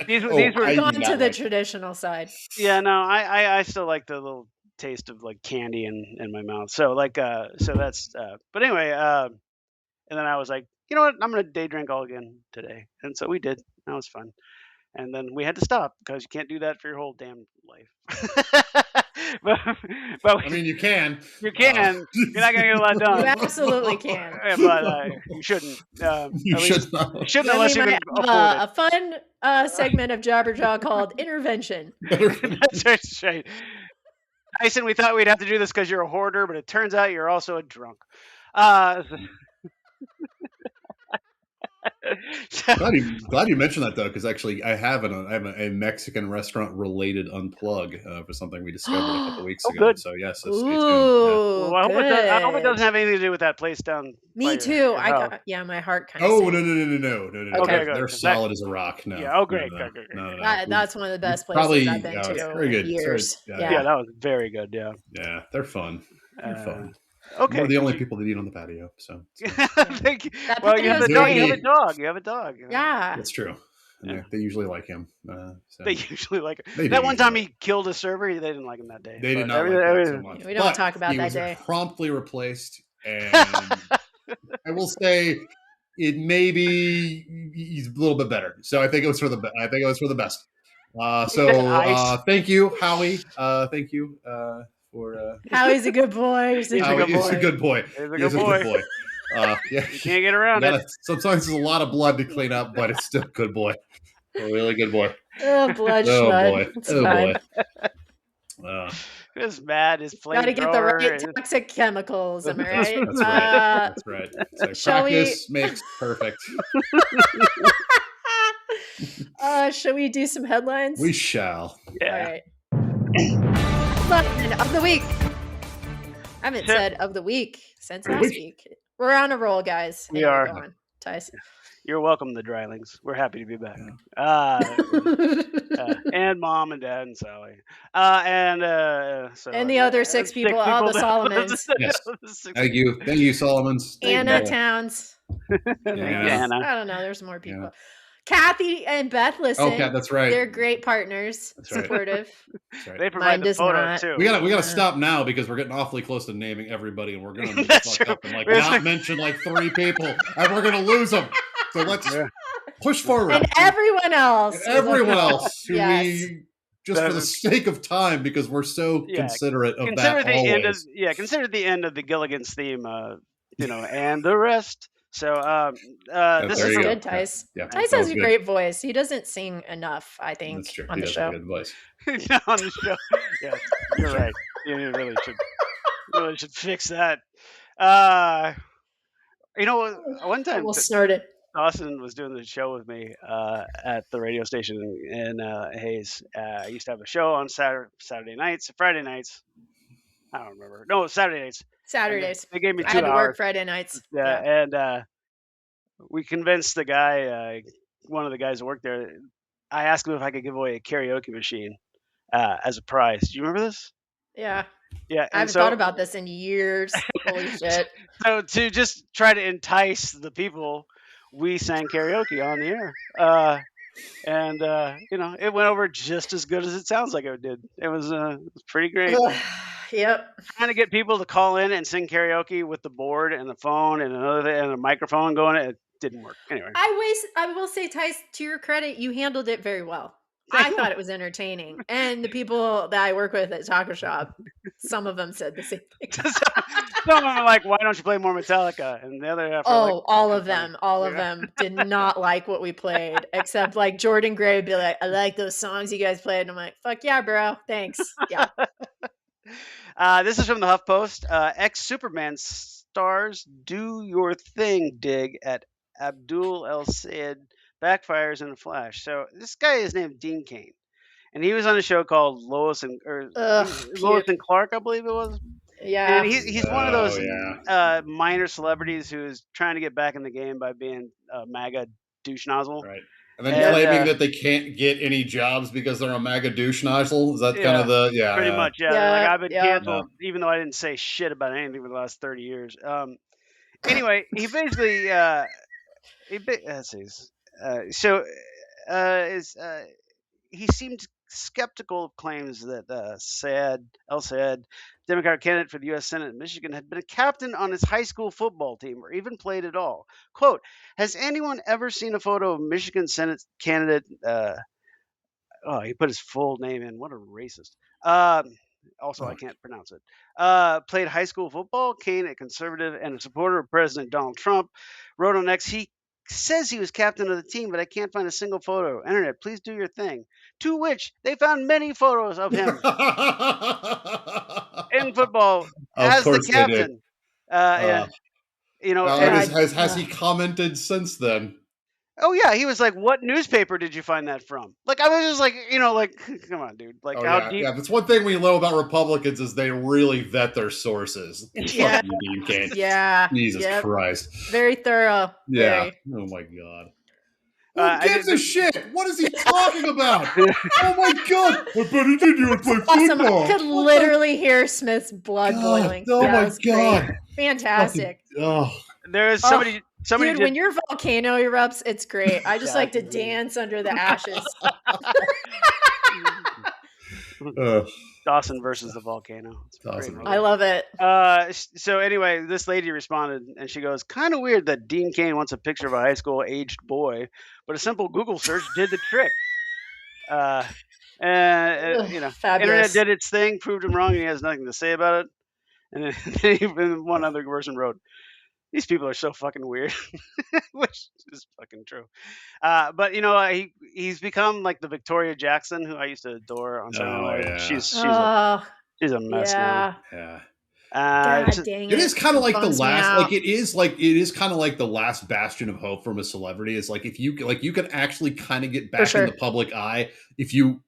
These were I do Gone to not the like traditional side. Yeah, no, I still like the little taste of like candy in my mouth. So like so that's but anyway, and then I was like, you know what, I'm gonna day drink all again today. And so we did. That was fun. And then we had to stop because you can't do that for your whole damn life. but, I mean, you can. you can. You're not gonna get a lot done. You absolutely can. But you shouldn't. You at should least not. shouldn't Then unless we you might can have afford it. a fun segment of Jabberjaw called Intervention. That's right. Tyson, we thought we'd have to do this because you're a hoarder, but it turns out you're also a drunk. So, Glad you mentioned that though, because actually I have a Mexican restaurant related unplug for something we discovered a couple weeks ago. good. So yes, so stay tuned. Ooh, well, I hope it good. doesn't have anything to do with that place down. by Me your- too. your I house. got my heart kind Yeah. of. Oh no! Okay, good. They're That- solid as a rock. No. Yeah, oh, great, No. great. No. That's one of the best places Probably I've been to very good. in years. Yeah. Yeah, that was very good. Yeah. Yeah, they're fun. They're fun. Okay. We're the only people that eat on the patio, so Thank you. That Well, you have, patio's the dog, you great. have a dog. You have a dog. Yeah. that's true. And Yeah. they usually like him. So They usually like it. They That do one time usually. he killed a server, they didn't like him that day. They did But not like that so much. We don't But talk about he that was day. promptly replaced, and I will say it maybe he's a little bit better. So I think it was for the best. Nice. Thank you, Howie. Thank you for. Howie's a good boy. He's a He's a Howie good is a good boy. He's a He is good a good boy. boy. Yeah. You can't get around it. Sometimes there's a lot of blood to clean up, but it's still a good boy. A really good boy. Oh, blood Oh schmud. boy. It's Oh fine. boy. His mad, his Got to get the flamethrower. right toxic chemicals. Am I right? That's right. That's right. So shall we- practice makes perfect. Shall we do some headlines? We shall. Yeah. All right. Headline of the week. I haven't Sure. said of the week since last week. We're on a roll, guys. We Anyway, are. Go on, Tice. You're welcome, the Drylings. We're happy to be back. And Mom and Dad and Sally. And the other six people, all the Solomons. Yes. Thank you, Solomons. Anna Towns. Yeah. I don't know. There's more people. Yeah. Kathy and Beth listen. Okay, that's right. They're great partners. That's right. Supportive. That's right. They provide the photo too. We gotta stop now because we're getting awfully close to naming everybody, and we're gonna fuck up and not mention like 3 people, and we're gonna lose them. So let's push forward. And everyone else. And everyone else who yes. we just for the sake of time, because we're so considerate of that. Consider the end of the Gilligan's theme. And the rest. So this is good, Tice. Yeah. Tice has a great voice. He doesn't sing enough, I think, That's true. on He the does show. have a good voice. On the show. Yeah, you're right. You really should fix that. One time We'll start it. Dawson was doing the show with me at the radio station in Hayes. I used to have a show on Saturday nights, Friday nights. I don't remember. No, Saturday nights. Saturdays. They gave me 2 hours. I had to work Friday nights. Yeah. And we convinced the guy, one of the guys that worked there. I asked him if I could give away a karaoke machine as a prize. Do you remember this? Yeah. Yeah, I and haven't thought about this in years. Holy shit. So to just try to entice the people, we sang karaoke on the air. And it went over just as good as it sounds like it did. It was pretty great. Yep. Trying to get people to call in and sing karaoke with the board and the phone and and a microphone going, it didn't work. Anyway, I will say, Tice, to your credit, you handled it very well. I thought it was entertaining, and the people that I work with at Taco Shop, some of them said the same thing. some of them are like, "Why don't you play more Metallica?" And the other half are like, all of them did not like what we played, except like Jordan Gray would be like, "I like those songs you guys played," and I'm like, "Fuck yeah, bro, thanks." Yeah. This is from the HuffPost. Ex-Superman stars "Do Your Thing" dig at Abdul El Sayed backfires in a flash. So this guy is named Dean Cain, and he was on a show called Lois and Clark, I believe it was. Yeah. And he's one of those minor celebrities who's trying to get back in the game by being a MAGA douche nozzle. Right. And then claiming that they can't get any jobs because they're a MAGA douche nozzle. Is that kind of the pretty much? Yeah. Like I've been canceled, even though I didn't say shit about anything for the last 30 years. Anyway, he basically let's see. He seemed skeptical of claims that El Sayed, Democratic candidate for the U.S. Senate in Michigan, had been a captain on his high school football team or even played at all. Quote, has anyone ever seen a photo of Michigan Senate candidate? He put his full name in. What a racist. Also, I can't pronounce it. Played high school football. Cain, a conservative and a supporter of President Donald Trump, wrote on X, he says he was captain of the team, but I can't find a single photo. Internet, please do your thing. To which they found many photos of him in football as the captain. Has he commented since then? Oh yeah, he was like, "What newspaper did you find that from?" Like I was just like, come on, dude. Like how deep? Yeah, that's one thing we know about Republicans is they really vet their sources. Yeah, you Dean Cain. Yeah, Jesus Christ, very thorough. Yeah. Very. Oh my God. Who gives a shit? What is he talking about? Oh my God! I bet he did you play football. I could literally hear Smith's blood boiling. Oh my God! Great. Fantastic. There's somebody. Dude, when your volcano erupts, it's great. I just like to dance under the ashes. Dawson versus the volcano. I love it. So anyway, this lady responded, and she goes, "Kind of weird that Dean Cain wants a picture of a high school aged boy, but a simple Google search did the trick." Internet did its thing, proved him wrong, and he has nothing to say about it. And then even one other person wrote, "These people are so fucking weird," which is fucking true. But he's become like the Victoria Jackson who I used to adore on Saturday Night Live. She's a mess now. Yeah. Dang it is kind of like the last, it is kind of like the last bastion of hope from a celebrity. It's like if you can actually kind of get back in the public eye if you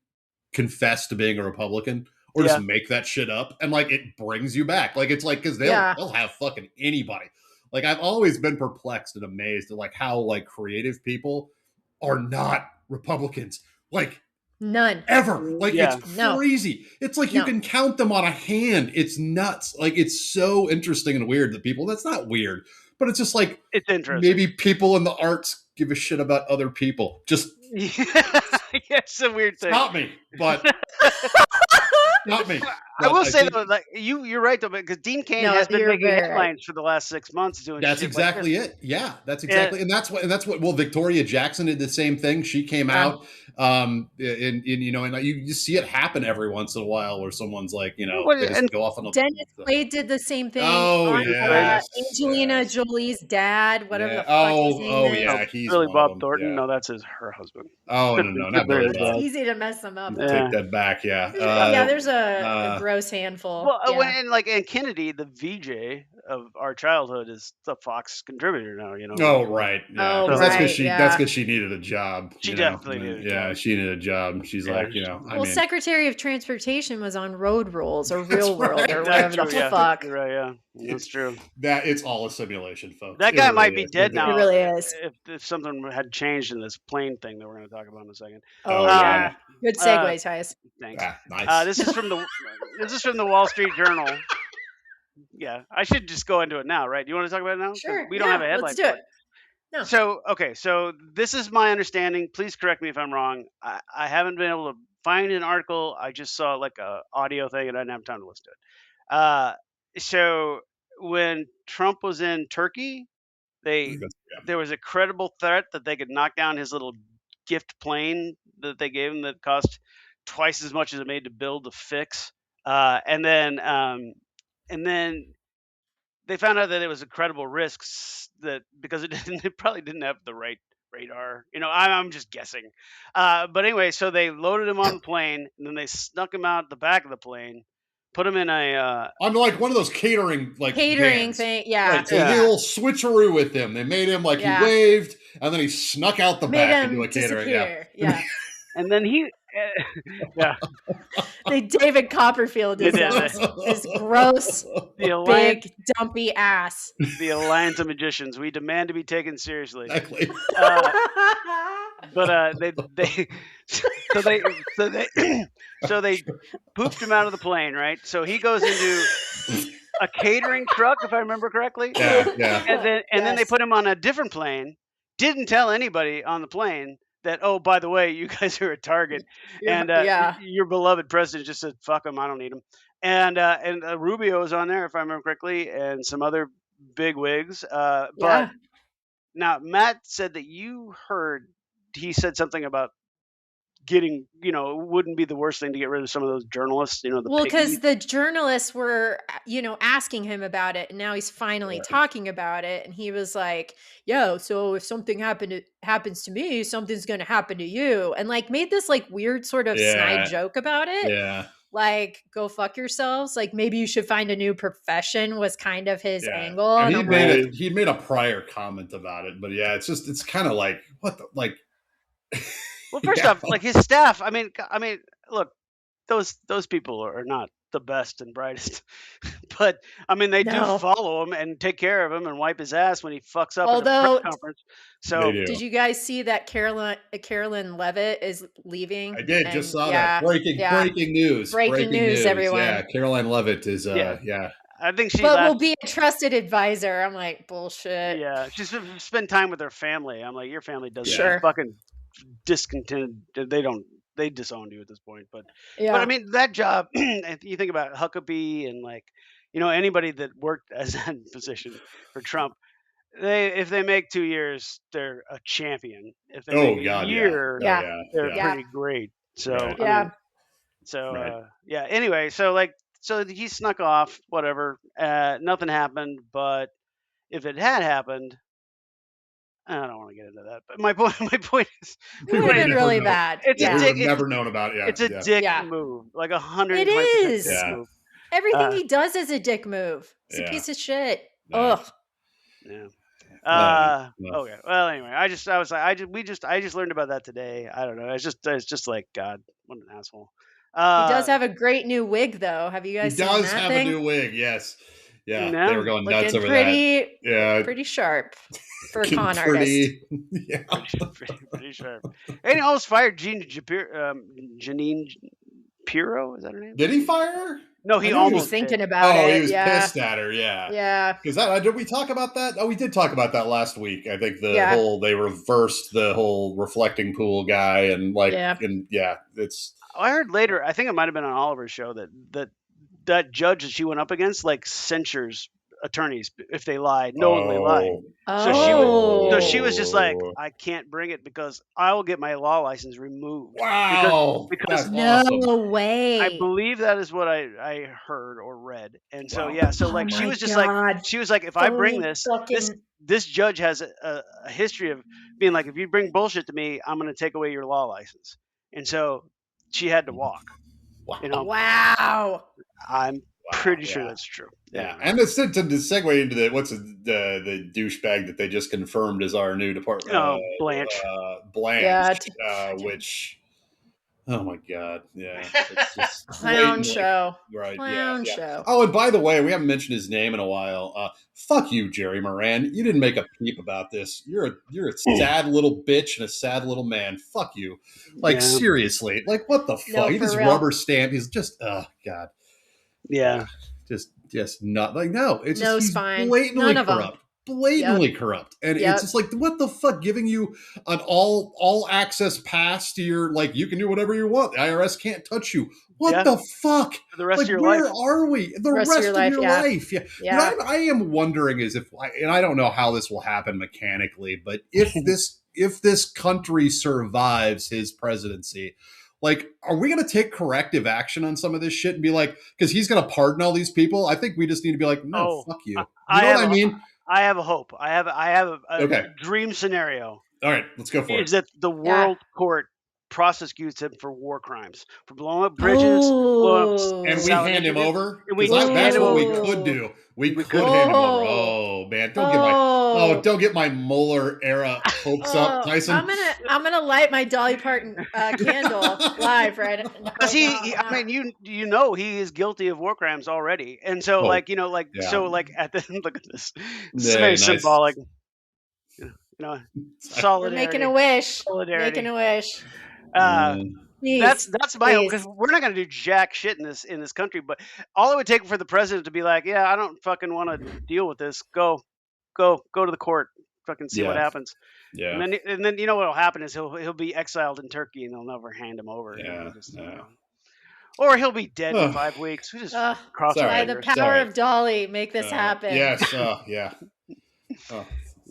confess to being a Republican. Or just make that shit up, and like it brings you back. Like it's like because they'll have fucking anybody. Like I've always been perplexed and amazed at like how like creative people are not Republicans. Like none ever. Like it's crazy. It's like you can count them on a hand. It's nuts. Like it's so interesting and weird that people. That's not weird, but it's just like it's interesting. Maybe people in the arts give a shit about other people. Just it's a weird thing. Stop me, but. Not me. I will say though, like you're right though, because Dean Cain has been making headlines for the last 6 months doing. That's exactly it. Yeah, that's exactly, and that's what. Well, Victoria Jackson did the same thing. She came out, and you just see it happen every once in a while, where someone's like, they just go off on a. Dennis Quaid did the same thing. Oh yeah, Angelina Jolie's dad, whatever the fuck his name is. Yeah, he's Billy Bob Thornton. Yeah. No, that's her husband. Oh no, not Billy Bob. It's easy to mess them up. Take that back. Yeah. There's a gross handful. Well, and Kennedy, the VJ of our childhood, is the Fox contributor now. Oh right. Yeah. Oh, that's because she needed a job. She definitely needed. Yeah, she needed a job. She's like, Secretary of Transportation was on Road Rules or Real World or whatever the fuck. Right. Yeah, that's true. That it's all a simulation, folks. That guy might be dead now. It really is. If something had changed in this plane thing that we're going to talk about in a second. Oh yeah. Good segue, Tyus. Thanks. Nice. This is from the This is from the Wall Street Journal. Yeah, I should just go into it now, right? Do you want to talk about it now? Sure. We don't have a headline. Let's do it. No. So, okay, so this is my understanding. Please correct me if I'm wrong. I haven't been able to find an article. I just saw like a audio thing, and I didn't have time to listen to it. So when Trump was in Turkey, there was a credible threat that they could knock down his little gift plane that they gave him that cost twice as much as it made to build to fix. And then they found out that it was a credible risk that because it probably didn't have the right radar. I'm just guessing. But anyway, so they loaded him on the plane and then they snuck him out the back of the plane, put him in a on like one of those catering vans. Thing, yeah. Right, so they did a little switcheroo with him. They made him like he waved, and then he snuck out the back into a catering. Yeah. And then he, yeah. They David Copperfield is his gross, big, dumpy ass. The Alliance of Magicians. We demand to be taken seriously. Exactly. But so they pooped him out of the plane, right? So he goes into a catering truck, if I remember correctly. Yeah. And then they put him on a different plane. Didn't tell anybody on the plane that, oh, by the way, you guys are a target, and your beloved president just said, "Fuck him, I don't need him." And Rubio was on there, if I remember correctly, and some other big wigs. But now Matt said that you heard he said something about getting, it wouldn't be the worst thing to get rid of some of those journalists, well, because the journalists were, asking him about it, and now he's finally talking about it, and he was like, yo, so if something happens to me, something's going to happen to you, and like made this like weird sort of snide joke about it. Yeah. Like, go fuck yourselves. Like, maybe you should find a new profession was kind of his angle. And he'd made a prior comment about it, but it's kind of like, what the, like. Well, first off, like his staff, I mean, look, those people are not the best and brightest, but I mean, they do follow him and take care of him and wipe his ass when he fucks up at a press conference. So, did you guys see that Carolyn Levitt is leaving? I did, just saw that. Breaking news. Breaking news, everyone. Yeah, Caroline Levitt is, I think she will be a trusted advisor. I'm like, bullshit. Yeah, she's spend time with her family. I'm like, your family doesn't fucking discontented. They disowned you at this point. But I mean, that job, you think about Huckabee and like, anybody that worked as that position for Trump, if they make 2 years, they're a champion. If they make a year, they're pretty great. So, anyway, so he snuck off, whatever. Nothing happened, but if it had happened, I don't want to get into that. But my point is, it would have been really bad. It's a dick. We've never known about it. It's a dick move, like 120%. It is. Move. Everything he does is a dick move. It's a piece of shit. Ugh. Yeah. Okay. Well, anyway, I just learned about that today. I don't know. It's just like, God, what an asshole. He does have a great new wig, though. Have you guys seen that thing? He does have a new wig, yes. Yeah, they were going nuts over that. Yeah, pretty sharp for a con artist. Yeah, pretty sharp. And he almost fired Janine Pirro. Is that her name? Did he fire her? No, he almost was thinking about it. Oh, he was pissed at her. Yeah, yeah. Because did we talk about that? Oh, we did talk about that last week. I think they reversed the whole reflecting pool guy and it's. I heard later. I think it might have been on Oliver's show that judge that she went up against like censures attorneys if they lie, knowingly lie. So she was just like, I can't bring it because I will get my law license removed. Wow, because no way. I believe that is what I heard or read, and so she was just like, she was like, if I bring this judge has a history of being like, if you bring bullshit to me, I'm going to take away your law license, and so she had to walk. Wow. Wow. I'm pretty sure that's true. Yeah. And to segue into the douchebag that they just confirmed as our new department. Blanche. Blanche. Which, oh my God. Yeah. It's just clown show. Right. Clown show. Oh, and by the way, we haven't mentioned his name in a while. Fuck you, Jerry Moran. You didn't make a peep about this. You're a sad little bitch and a sad little man. Fuck you. Like, seriously. Like, what the fuck? No, he just real. rubber stamp. He's just, oh, God. Yeah. Just not like, no, it's No just, he's spine. blatantly None of them. corrupt. Blatantly corrupt. And it's just like, what the fuck, giving you an all access pass to your, like, you can do whatever you want. The IRS can't touch you. What the fuck? For the rest like, of your where life. are we? The rest of your life. Yeah. Yeah. You know, I am wondering is if, and I don't know how this will happen mechanically, but if this country survives his presidency, like, are we going to take corrective action on some of this shit and be like, because he's going to pardon all these people? I think we just need to be like, no, fuck you. You know what I mean? I have a hope. I have a dream scenario. All right, let's go for it. Is that the world court prosecutes him for war crimes, for blowing up bridges, and we hand him over? That's what we could do. We could hand him over. Oh man, don't get my Mueller era hopes up, Tyson. I'm gonna light my Dolly Parton candle live right now. Because I mean, you know, he is guilty of war crimes already, and so at the look at this, it's very symbolic. You know, solidarity. We're making a wish. Solidarity. Making a wish. That's my hope, because we're not going to do jack shit in this country. But all it would take for the president to be like, yeah, I don't fucking want to deal with this. Go to the court. Fucking see what happens. Yeah. And then you know what'll happen is he'll be exiled in Turkey and they'll never hand him over. Yeah. Or he'll be dead in 5 weeks. We just cross by the power of Dolly, make this happen. Yes. Yeah.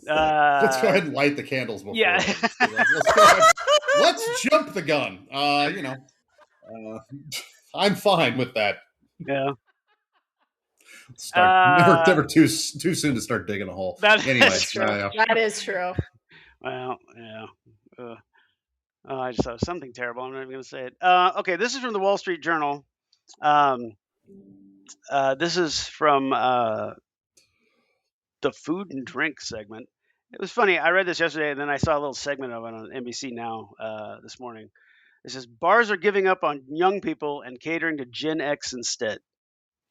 Let's go ahead and light the candles before. Yeah. Let's jump the gun. I'm fine with that. Yeah. Never too soon to start digging a hole. That is true. Well, yeah. I just thought of something terrible. I'm not even going to say it. Okay, this is from the Wall Street Journal. This is from the food and drink segment. It was funny. I read this yesterday, and then I saw a little segment of it on NBC Now this morning. It says, bars are giving up on young people and catering to Gen X instead.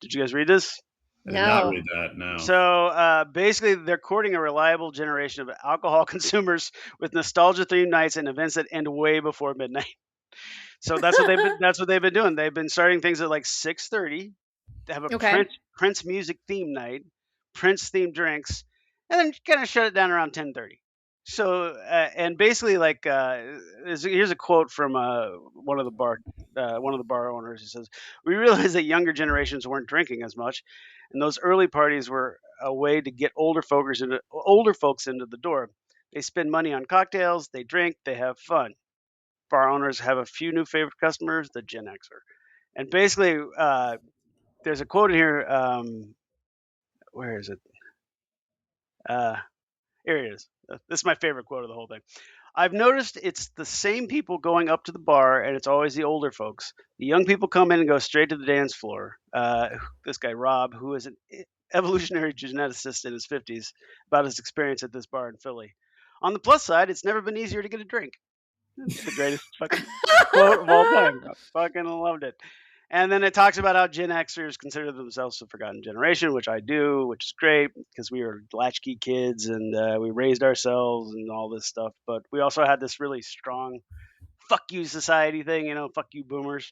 Did you guys read this? I did not read that, no. So basically, they're courting a reliable generation of alcohol consumers with nostalgia-themed nights and events that end way before midnight. So that's what they've been doing. They've been starting things at like 6:30 to have a Prince music theme night, Prince themed drinks, and then kind of shut it down around 10:30. So and basically, like, here's a quote from one of the bar owners. He says, "We realized that younger generations weren't drinking as much, and those early parties were a way to get older folks into the door. They spend money on cocktails, they drink, they have fun. Bar owners have a few new favorite customers, the Gen Xer." And basically, there's a quote in here. Where is it? Here it is. This is my favorite quote of the whole thing. "I've noticed it's the same people going up to the bar, and it's always the older folks. The young people come in and go straight to the dance floor." This guy, Rob, who is an evolutionary geneticist in his 50s, about his experience at this bar in Philly. "On the plus side, it's never been easier to get a drink." It's the greatest fucking quote of all time. I fucking loved it. And then it talks about how Gen Xers consider themselves a forgotten generation, which I do, which is great because we were latchkey kids and we raised ourselves and all this stuff. But we also had this really strong fuck you society thing, fuck you boomers.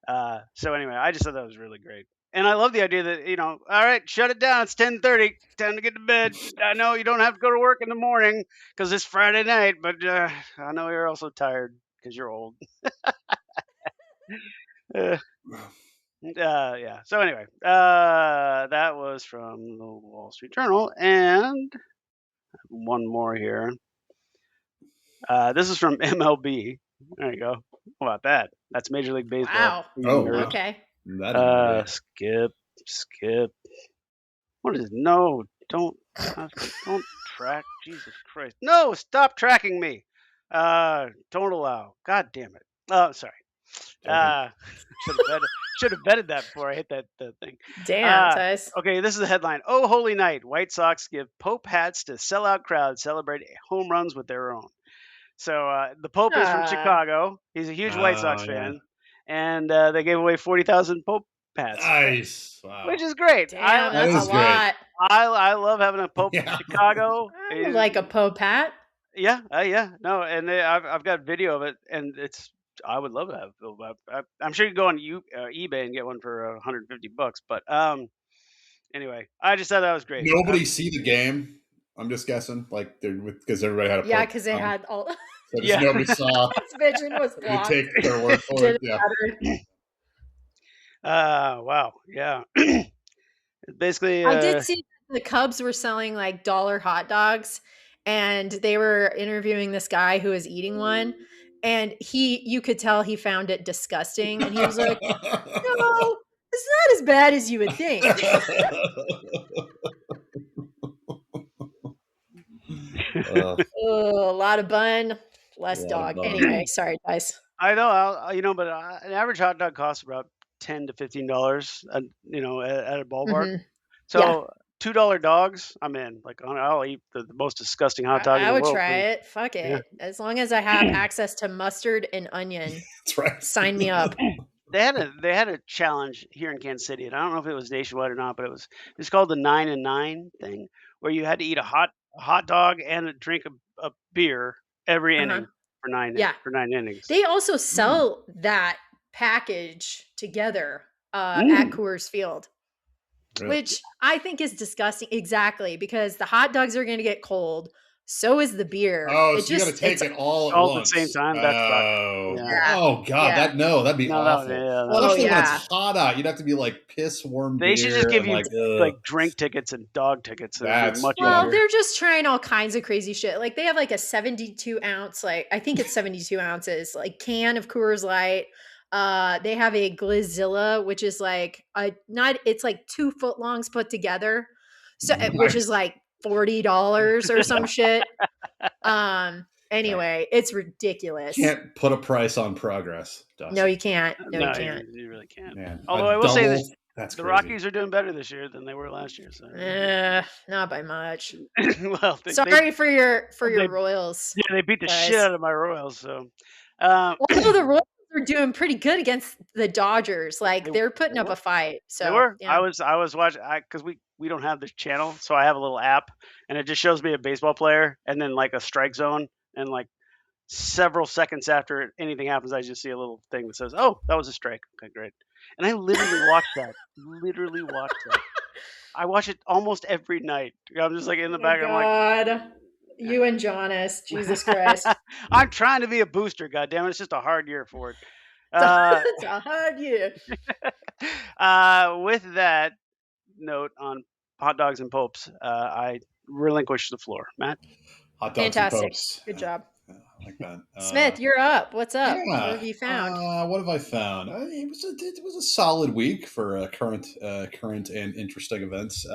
So anyway, I just thought that was really great. And I love the idea that, all right, shut it down. It's 10:30. Time to get to bed. I know you don't have to go to work in the morning because it's Friday night, but I know you're also tired because you're old. Yeah. So anyway, that was from the Wall Street Journal, and one more here. This is from MLB. There you go. How about that? That's Major League Baseball. Wow. Oh, okay. Skip. What is it? No, don't track. Jesus Christ. No, stop tracking me. Don't allow. God damn it. Oh, sorry. Should have vetted that before I hit that thing. Damn, Tice. Okay, this is the headline. "Oh, holy night. White Sox give Pope hats to sellout crowds celebrate home runs with their own." So the Pope is from Chicago. He's a huge White Sox fan. And they gave away 40,000 Pope hats. Nice. Wow. Which is great. Damn, that's a lot. I love having a Pope in Chicago. I like a Pope hat. Yeah. No, and I've got video of it, and it's I would love to have Bill. I'm sure you can go on eBay and get one for $150. But anyway, I just thought that was great. Nobody see the game. I'm just guessing, like because everybody had a Yeah, poke. because they had all. So just nobody saw. His vision was You blocked. take their word for it. Yeah. Wow. Yeah. Basically, I did see the Cubs were selling like $1 hot dogs, and they were interviewing this guy who was eating one, and you could tell he found it disgusting, and he was like, "No, it's not as bad as you would think." Oh, a lot of bun, less dog. Anyway, sorry, guys. I know, but an average hot dog costs about $10 to $15, at a ballpark. Mm-hmm. So $2 dogs, I'm in. Like, I'll eat the most disgusting hot dog in the world. I would try it. Fuck it. Yeah. As long as I have access to mustard and onion. That's right. Sign me up. They had a challenge here in Kansas City, and I don't know if it was nationwide or not, but it's called the 9 and 9 thing, where you had to eat a hot dog and drink a beer every inning for 9 innings. They also sell that package together at Coors Field. Really? Which I think is disgusting. Exactly, because the hot dogs are going to get cold. So is the beer. Oh, so you got to take it all at once. At the same time. Oh God, that'd be awful. Especially when it's hot out, you'd have to be like piss warm. They should just give you like drink tickets and dog tickets. That's much well, they're just trying all kinds of crazy shit. Like they have like a 72 ounce, like I think it's 72 ounces, like can of Coors Light. They have a Glizilla, which is like it's like 2 footlongs put together. So which is like $40 or some shit. Anyway, it's ridiculous. Can't put a price on progress, Dustin. No, you can't. No, you can't. You really can't. Man, although I will say this, the Rockies are doing better this year than they were last year. So not by much. Well, sorry for your Royals. Yeah, they beat the shit out of my Royals. So although the Royals are doing pretty good against the Dodgers, like they're putting up a fight. So they were. Yeah. I was watching because we don't have this channel, so I have a little app, and it just shows me a baseball player and then like a strike zone, and like several seconds after anything happens, I just see a little thing that says, "Oh, that was a strike." Okay, great. And I literally watch that. I watch it almost every night. I'm just like in the back. God. I'm like, you and Jonas, Jesus Christ. I'm trying to be a booster. Goddamn it, it's just a hard year for it. It's a hard year. With that note on hot dogs and popes, I relinquish the floor. Matt? Hot dogs Fantastic. And popes. Good job. I like that. Smith, you're up. What's up? Yeah. What have you found? What have I found? It was a solid week for current and interesting events.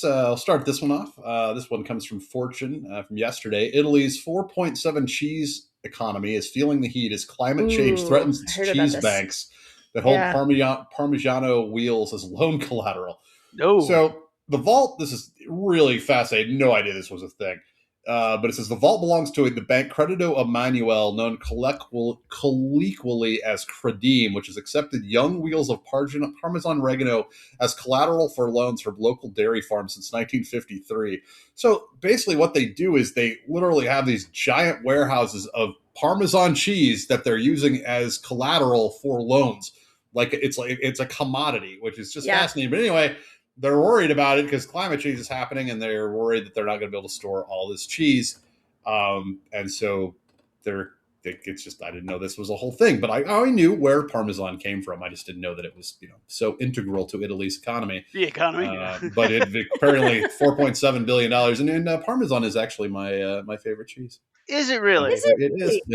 I'll start this one off. This one comes from Fortune from yesterday. Italy's 4.7 cheese economy is feeling the heat as climate change threatens its cheese banks that hold Parmigiano wheels as loan collateral. So the vault, this is really fascinating. No idea this was a thing. But it says the vault belongs to the bank Credito Emanuele, known colloquially as Credim, which has accepted young wheels of Parmesan Reggiano as collateral for loans from local dairy farms since 1953. So basically what they do is they literally have these giant warehouses of Parmesan cheese that they're using as collateral for loans. Like it's a commodity, which is just fascinating. But anyway, they're worried about it because climate change is happening, and they're worried that they're not going to be able to store all this cheese. And so it's just, I didn't know this was a whole thing, but I knew where Parmesan came from. I just didn't know that it was, so integral to Italy's economy. The economy. But it apparently $4.7 billion. And Parmesan is actually my favorite cheese. Is it really? It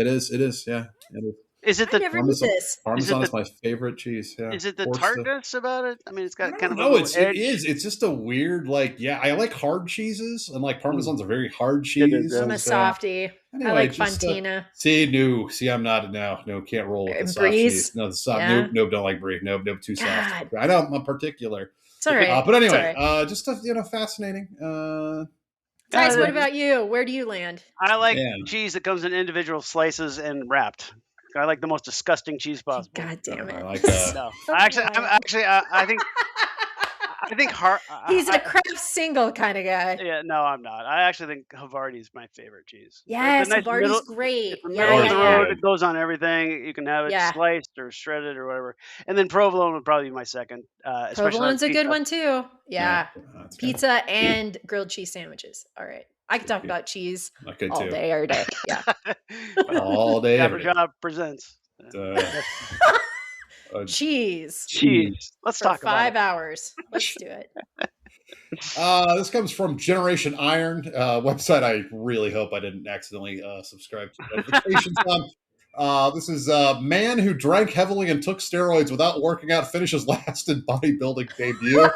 is. Yeah. It is. Is it the Parmesan is my favorite cheese. Yeah. Is it the tartness about it? I mean, it's got kind of edge. It is. It's just a weird, I like hard cheeses, and Parmesan's a very hard cheese. I'm a softie. Anyway, I like Fontina. I'm not no, can't roll with the soft cheese. No, the soft. Nope, don't like brie. Nope, too soft. I know I'm particular. It's all right. But anyway, just fascinating. Guys, what about you? Where do you land? I like cheese that comes in individual slices and wrapped. I like the most disgusting cheese possible. God damn it! I like that. No, I think I think He's a Kraft single kind of guy. Yeah, no, I'm not. I actually think Havarti is my favorite cheese. It's a Yes, nice Havarti's great. It's a Yeah, middle of yeah, the yeah. road. It goes on everything. You can have it Yeah. sliced or shredded or whatever. And then provolone would probably be my second, especially on Provolone's a pizza. good one too. Yeah. That's Pizza and grilled cheese sandwiches. All right. I could talk about cheese all day, every day. Yeah. All day, every day. Job presents. Cheese. Let's For talk about 5 hours. Let's do it. This comes from Generation Iron, website I really hope I didn't accidentally subscribe to notifications on. This is a man who drank heavily and took steroids without working out finishes last in bodybuilding debut.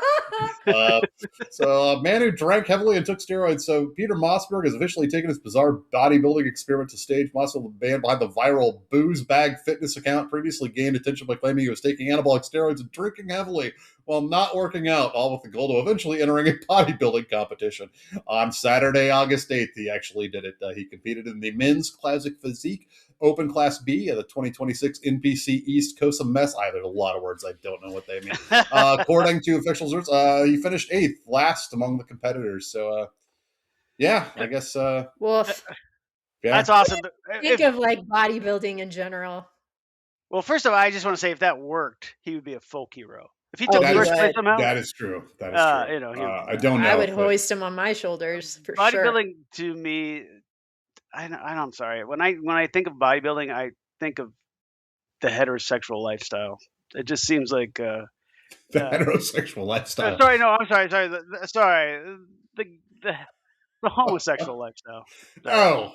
So a man who drank heavily and took steroids. So Peter Mossberg has officially taken his bizarre bodybuilding experiment to stage. Mossberg, the band behind the viral Booze Bag fitness account, previously gained attention by claiming he was taking anabolic steroids and drinking heavily while not working out, all with the goal to eventually entering a bodybuilding competition. On Saturday, August 8th, he actually did it. He competed in the Men's Classic Physique Open Class B at the 2026 NPC East Coast Mess. There's a lot of words I don't know what they mean. According to official results, he finished 8th, last among the competitors. So, yeah, I guess. Wolf. Yeah. That's awesome. Think of like bodybuilding in general. Well, first of all, I just want to say if that worked, he would be a folk hero. If he took first place somehow, that is true. That is true. You know, I don't know. I would hoist him on my shoulders for sure. Bodybuilding to me, I'm sorry. When I think of bodybuilding, I think of the heterosexual lifestyle. It just seems like the heterosexual lifestyle. Sorry, no, I'm sorry. The homosexual lifestyle. Sorry. Oh.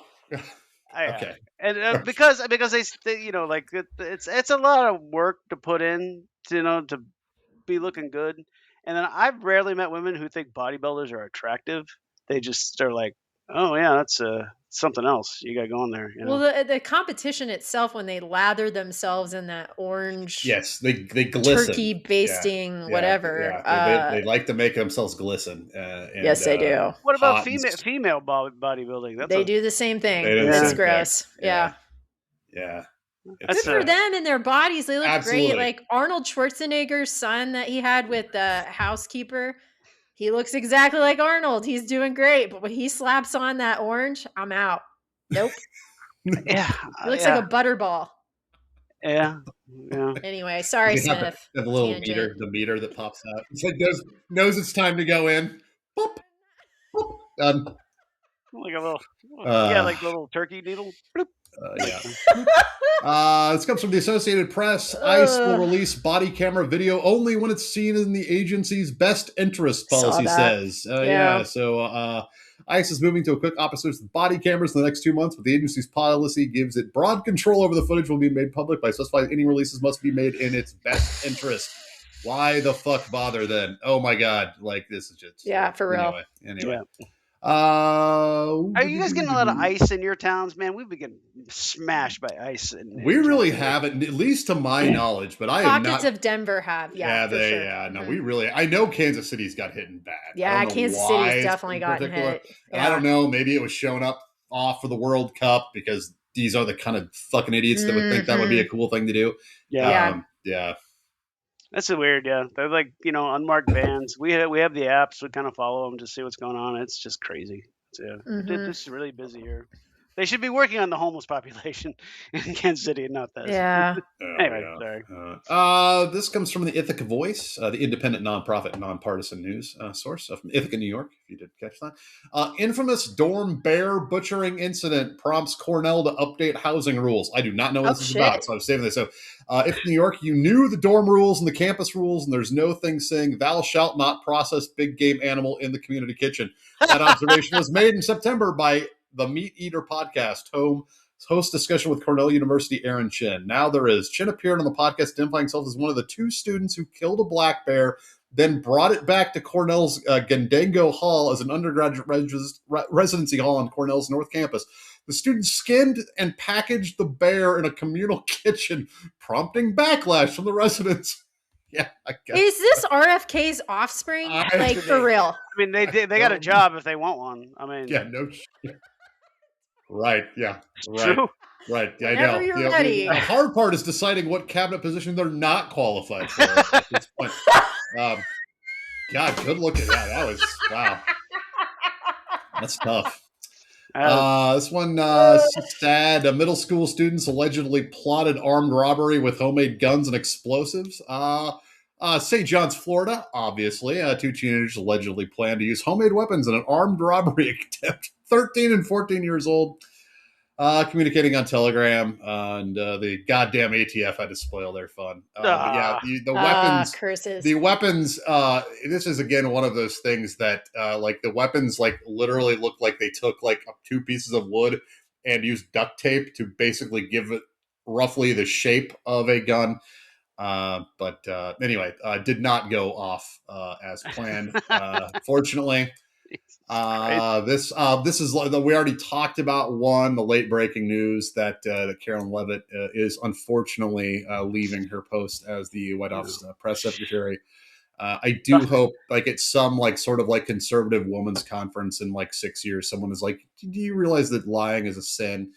Okay. And because they you know, like it's a lot of work to put in, to be looking good. And then I've rarely met women who think bodybuilders are attractive. They just are like, oh yeah, that's something else you got going there. You know? Well, the competition itself, when they lather themselves in that orange, yes, they glisten, turkey basting, whatever. Yeah. They like to make themselves glisten. Yes, they do. What about female bodybuilding? They do the same thing. It's gross. Yeah. Good for them and their bodies. They look great. Like Arnold Schwarzenegger's son that he had with the housekeeper. He looks exactly like Arnold. He's doing great. But when he slaps on that orange, I'm out. Nope. Yeah. He looks like a butterball. Yeah. Anyway, sorry, Smith. The little meter, the that pops out. It's like knows it's time to go in. Boop. Boop. Done. Like a little, like a little turkey needle. This comes from the Associated Press. ICE will release body camera video only when it's seen in the agency's best interest, policy says. So ICE is moving to a quick opposite with body cameras in the next 2 months, but the agency's policy gives it broad control over the footage will be made public by specifying any releases must be made in its best interest. Why the fuck bother then? Oh my God. Like, this is just... Yeah, for real. Anyway. Yeah. Are you guys getting a lot of ice in your towns, man? We've been getting smashed by ice. We really haven't, at least to my knowledge. But pockets of Denver have, No, we really. I know Kansas City's got hit bad. Yeah, Kansas City's definitely gotten hit. Yeah. I don't know. Maybe it was showing up off for the World Cup because these are the kind of fucking idiots that would think that would be a cool thing to do. Yeah. That's weird, yeah. They're like, unmarked vans. We have the apps. We kind of follow them to see what's going on. It's just crazy. It's really busy here. They should be working on the homeless population in Kansas City and not this. Yeah. Anyway, sorry. This comes from the Ithaca Voice, the independent nonprofit, nonpartisan news source from Ithaca, New York, if you did catch that. Infamous dorm bear butchering incident prompts Cornell to update housing rules. I do not know what this is about, so I'm saving this. So if New York, you knew the dorm rules and the campus rules, and there's no thing saying thou shalt not process big game animal in the community kitchen. That observation was made in September by the Meat Eater podcast, host discussion with Cornell University Aaron Chin. Now there is. Chin appeared on the podcast identifying himself as one of the 2 students who killed a black bear, then brought it back to Cornell's Gendango Hall as an undergraduate residency hall on Cornell's North Campus. The students skinned and packaged the bear in a communal kitchen, prompting backlash from the residents. Yeah, I guess. Is this RFK's offspring? For real? I mean, they got a job if they want one. I mean, yeah, no shit. Right. Yeah. Right. True. Right. Yeah, Whenever I know. You're ready. The hard part is deciding what cabinet position they're not qualified for at this point. God, good looking. Yeah, that was wow. That's tough. This one sad. Middle school students allegedly plotted armed robbery with homemade guns and explosives. St. John's, Florida, obviously. Two teenagers allegedly planned to use homemade weapons in an armed robbery attempt. 13 and 14 years old. Communicating on Telegram, and the goddamn ATF had to spoil their fun. But yeah, the weapons, curses. The weapons. This is again one of those things that, like, the weapons, like, literally look like they took like 2 pieces of wood and used duct tape to basically give it roughly the shape of a gun. But anyway, did not go off as planned. Fortunately. This is we already talked about the late breaking news that Carolyn Levitt is unfortunately leaving her post as the White House press secretary. I do hope, like, at some like sort of like conservative women's conference in like 6 years, someone is like, do you realize that lying is a sin?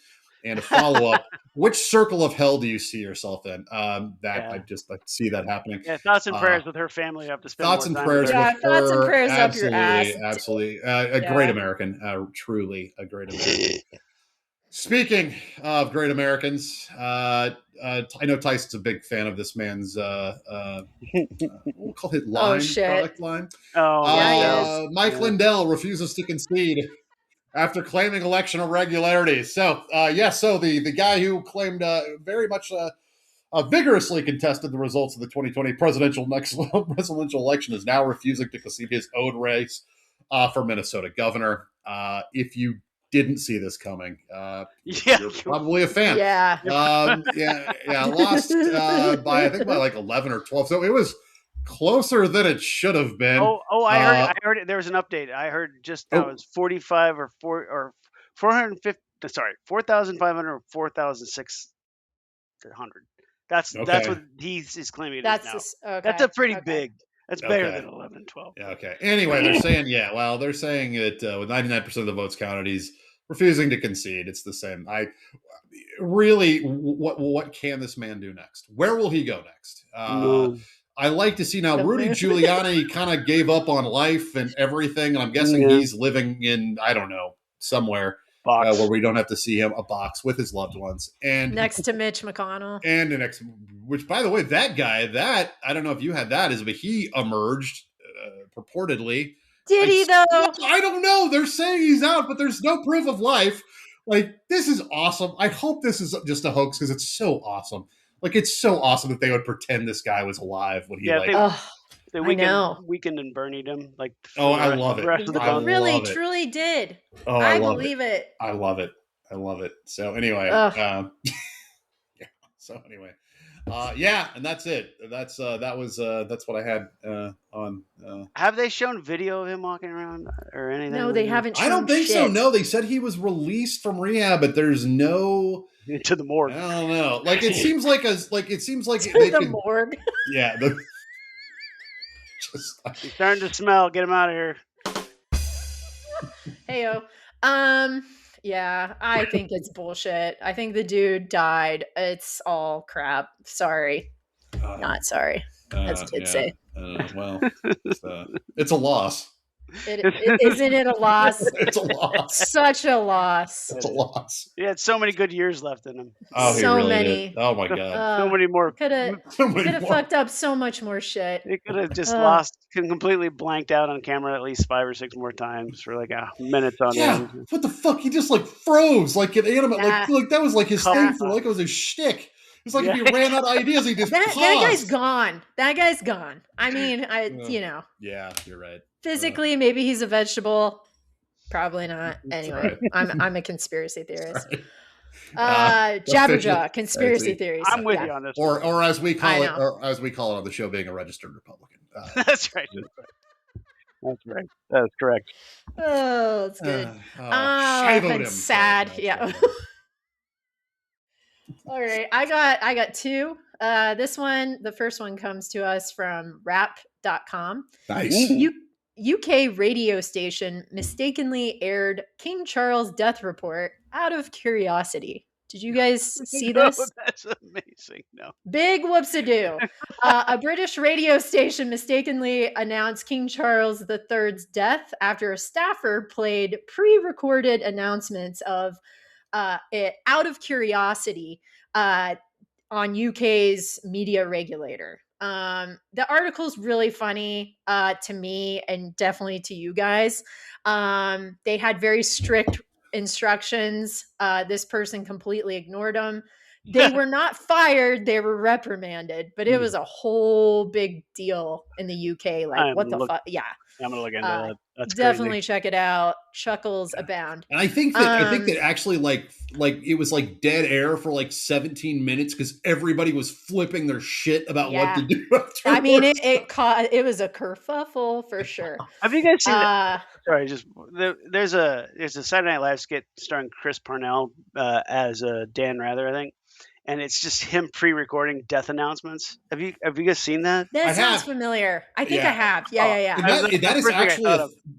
And a follow up, which circle of hell do you see yourself in? I see that happening. Yeah, thoughts and prayers with her family. Have to spend thoughts more and time prayers with with her. Thoughts and prayers absolutely, up your ass. absolutely, a great American, truly a great American. Speaking of great Americans, I know Tyson's a big fan of this man's we'll call it product line. Mike Lindell refuses to concede after claiming election irregularities. So the guy who claimed very much vigorously contested the results of the 2020 presidential election is now refusing to concede his own race for Minnesota governor. If you didn't see this coming, you're probably a fan. Lost by like 11 or 12. So it was closer than it should have been. I heard it. There was an update. I heard just now it was 45 or 450. Sorry, 4,500 or 4,600. That's what he's claiming it is now. That's a pretty big. That's better than 11, 12. Yeah, okay. Anyway, they're saying they're saying that with 99% of the votes counted, he's refusing to concede. It's the same. What can this man do next? Where will he go next? I like to see now. Rudy Giuliani kind of gave up on life and everything, and I'm guessing he's living in, I don't know, somewhere where we don't have to see him, a box with his loved ones, and next to Mitch McConnell, which, by the way, that guy, I don't know if you had that, but he emerged purportedly. Did he though? I don't know. They're saying he's out, but there's no proof of life. Like, this is awesome. I hope this is just a hoax because it's so awesome. Like, it's so awesome that they would pretend this guy was alive when he they weakened and Bernied him. Like, I love it. I really, truly did. Oh, I believe it. I love it. I love it. So anyway, and that's it. That's what I had on. Have they shown video of him walking around or anything? No, they haven't. I don't think so. No, they said he was released from rehab, but there's no to the morgue. I don't know. Like, it seems like the morgue. Yeah. He's starting to smell. Get him out of here. Heyo. Yeah, I think it's bullshit. I think the dude died. It's all crap. Sorry. Not sorry, as kids say. Well, it's a loss. Isn't it a loss? It's a loss. Such a loss. It's a loss. He had so many good years left in him. Oh, so really many. Did. Oh my god. So many more. Could have fucked up so much more shit. He could have just completely blanked out on camera at least 5 or 6 more times for like a minute on end. What the fuck? He just like froze like an animal. Like that was like his thing for like it was his shtick. It's like if he ran out of ideas, he just that guy's gone. That guy's gone. I mean, you know. Yeah, you're right. Physically, maybe he's a vegetable. Probably not. Anyway, right. I'm a conspiracy theorist. Right. Jabberjaw, conspiracy theories. I'm with you on this. Or as we call it, on the show, being a registered Republican. That's right. That's right. That's correct. Oh, that's good. I'm sad. Yeah. All right, I got 2. The first one comes to us from rap.com. Nice. UK radio station mistakenly aired King Charles' death report out of curiosity Did you guys see No, this? that's amazing. No. Big whoops-a-doo. A British radio station mistakenly announced King Charles III's death after a staffer played pre-recorded announcements of it out of curiosity on UK's media regulator. The article's really funny to me and definitely to you guys. They had very strict instructions. This person completely ignored them. They were not fired, they were reprimanded, but it was a whole big deal in the UK. Like, what the fuck? Yeah. I'm gonna look into that. That's definitely crazy. Check it out. Chuckles abound. And I think that actually like it was like dead air for like 17 minutes because everybody was flipping their shit about what to do afterwards. I mean, it was a kerfuffle for sure. Have you guys seen sorry, just there's a Saturday Night Live skit starring Chris Parnell as Dan Rather, I think. And it's just him pre-recording death announcements. Have you guys seen that? That sounds familiar. I think I have. Yeah.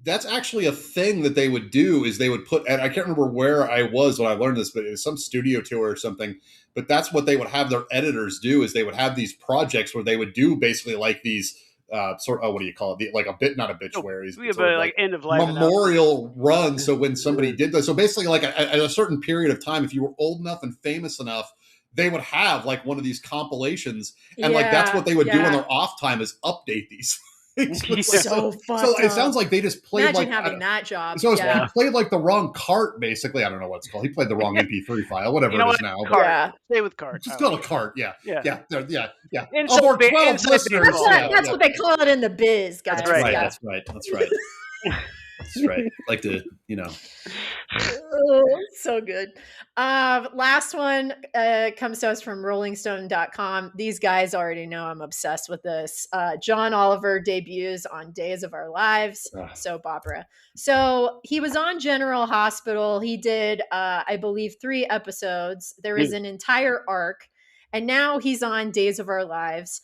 That's actually a thing that they would do is they would put, and I can't remember where I was when I learned this, but it was some studio tour or something. But that's what they would have their editors do is they would have these projects where they would do basically like these what do you call it? Like not obituaries, but like end of life memorial run. So when somebody did that, so basically like at a certain period of time, if you were old enough and famous enough, they would have like one of these compilations, and like that's what they would do on their off time is update these. So it sounds like they just played. Imagine having that job. So he played like the wrong cart, basically. I don't know what it's called. He played the wrong MP3 file, whatever it is now. Cart. Stay with cart. Just call it a cart. Yeah. That's Of our 12 listeners. That's what they call it in the biz, guys. That's right. That's right. That's right. Like to, so good. Last one comes to us from rollingstone.com. These guys already know I'm obsessed with this. John Oliver debuts on Days of Our Lives, soap opera. So he was on General Hospital. He did, I believe, 3 episodes. There is an entire arc. And now he's on Days of Our Lives.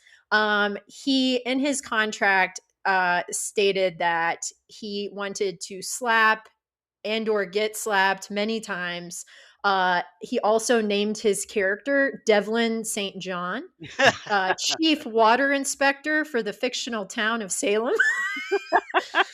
He, in his contract, stated that he wanted to slap and or get slapped many times. He also named his character Devlin St. John, chief water inspector for the fictional town of Salem.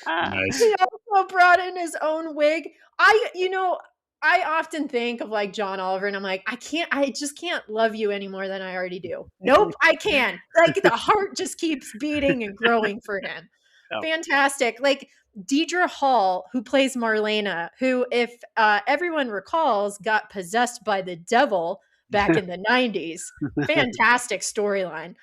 Nice. He also brought in his own wig. I often think of like John Oliver and I'm like, I just can't love you any more than I already do. Nope, I can. Like the heart just keeps beating and growing for him. Oh. Fantastic. Like Deidre Hall, who plays Marlena, who, if everyone recalls, got possessed by the devil back in the 90s. Fantastic storyline.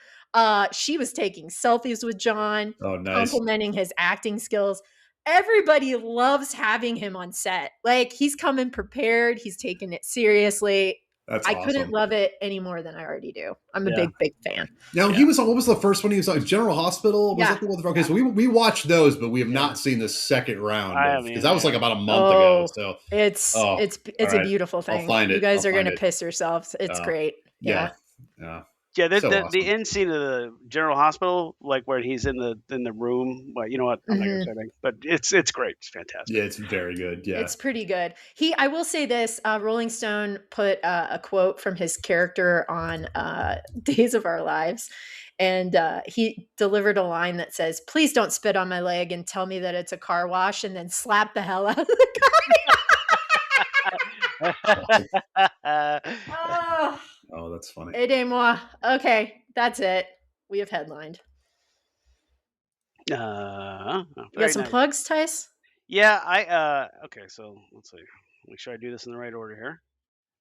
She was taking selfies with John, complimenting his acting skills. Everybody loves having him on set. Like he's coming prepared. He's taking it seriously. That's I couldn't love it any more than I already do. I'm a big fan. Now he was on. What was the first one he was on? General Hospital. Was that the one? Okay, so we watched those, but we have not seen the second round because that was like about a month ago. So it's a beautiful thing. I'll find it. You guys are gonna piss yourselves. It's great. Yeah. The end scene of the General Hospital, like where he's in the room. Well, you know what? I'm not gonna say anything, but it's great. It's fantastic. Yeah, it's very good. Yeah, it's pretty good. I will say this: Rolling Stone put a quote from his character on Days of Our Lives, and he delivered a line that says, "Please don't spit on my leg and tell me that it's a car wash, and then slap the hell out of the guy." Oh, that's funny. Aidez-moi. Okay, that's it. We have headlined. You got some plugs, Tice? Yeah, okay, so let's see. Make sure I do this in the right order here.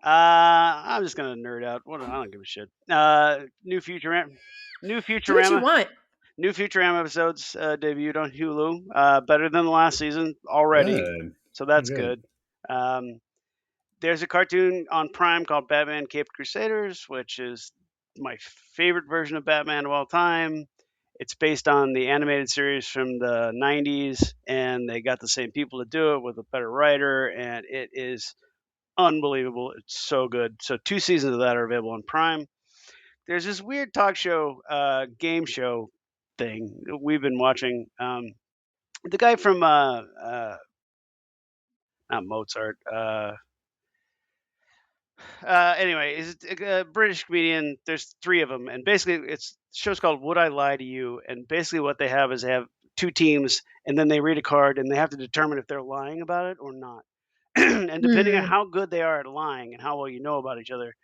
I'm just gonna nerd out. I don't give a shit. New Futurama. Do what you want. New Futurama episodes debuted on Hulu. Better than the last season already. Good. So that's good. There's a cartoon on Prime called Batman Caped Crusaders, which is my favorite version of Batman of all time. It's based on the animated series from the 90s, and they got the same people to do it with a better writer, and it is unbelievable. It's so good. So 2 seasons of that are available on Prime. There's this weird talk show, game show thing that we've been watching. The guy from, not Mozart, Anyway, is a British comedian. There's three of them, and basically, it's the show's called "Would I Lie to You?" And basically, what they have is they have two teams, and then they read a card, and they have to determine if they're lying about it or not. And depending on Mm, how good they are at lying and how well you know about each other,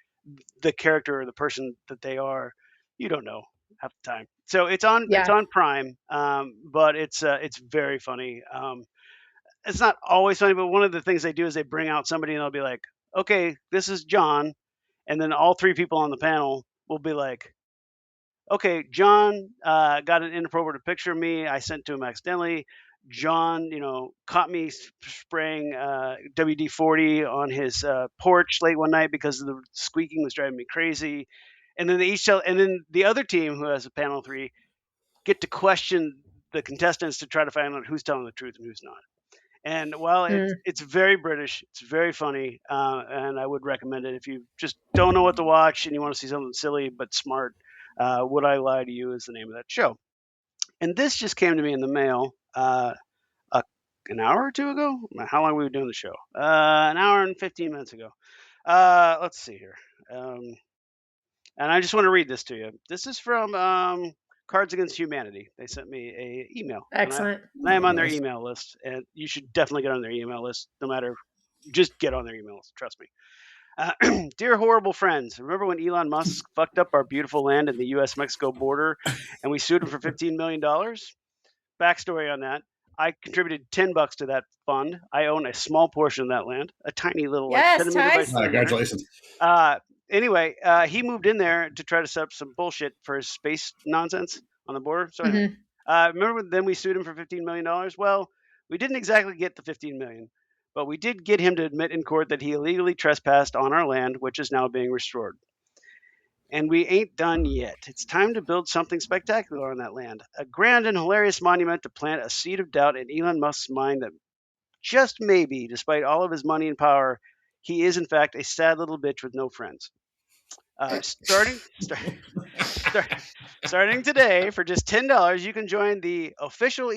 the character or the person that they are, you don't know half the time. So it's yeah. on Prime, but it's very funny. It's not always funny, but one of the things they do is they bring out somebody and they'll be like, "Okay, this is John," and then all three people on the panel will be like, "Okay, John got an inappropriate picture of me. I sent to him accidentally. John, caught me spraying WD-40 on his porch late one night because the squeaking was driving me crazy." And then they each tell, and then the other team, who has a panel of three, get to question the contestants to try to find out who's telling the truth and who's not. And while it's Mm. it's very British, it's very funny, and I would recommend it if you just don't know what to watch and you want to see something silly but smart. Would I Lie to You is the name of that show. And this just came to me in the mail a, an hour or two ago. How long were we doing the show? An hour and 15 minutes ago. Let's see here. Um, and I just want to read this to you. This is from Cards Against Humanity. They sent me a email, Excellent. and I Oh, am on their nice. email list, and you should definitely get on their email list, no matter. Just get on their email list. Trust me. Dear horrible friends, remember when Elon Musk fucked up our beautiful land in the U.S. Mexico border, and we sued him for $15 million? Backstory on that: I contributed $10 to that fund. I own a small portion of that land, a tiny little like Yes, centimeter by Tice. centimeter. Congratulations. Uh, anyway, he moved in there to try to set up some bullshit for his space nonsense on the border. So anyway, Hmm. remember then we sued him for $15 million? Well, we didn't exactly get the 15 million, but we did get him to admit in court that he illegally trespassed on our land, which is now being restored. And we ain't done yet. It's time to build something spectacular on that land. A grand and hilarious monument to plant a seed of doubt in Elon Musk's mind that just maybe, despite all of his money and power, he is in fact a sad little bitch with no friends. Uh, starting start, start, Starting today for just $10, you can join the official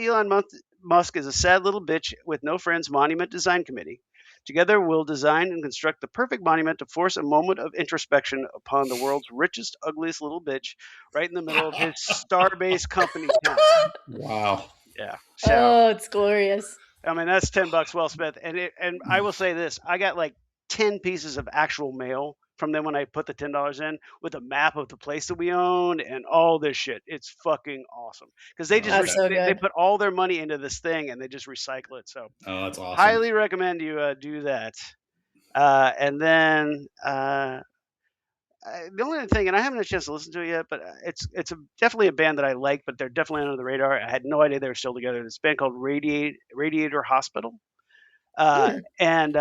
Musk is a sad little bitch with no friends monument design committee. Together, we'll design and construct the perfect monument to force a moment of introspection upon the world's richest, ugliest little bitch, right in the middle of his star-based company town. Wow. Yeah. So Oh, it's glorious. I mean, that's $10 well spent. And I will say this: I got like 10 pieces of actual mail from them when I put the $10 in with a map of the place that we owned and all this shit. It's fucking awesome because they just Oh, That's that, so they good. put all their money into this thing and they just recycle it. So oh, that's awesome. highly recommend you do that. And then the only other thing, and I haven't had a chance to listen to it yet, but definitely a band that I like, but they're definitely under the radar. I had no idea they were still together. This band called Radiator Hospital, Hmm. and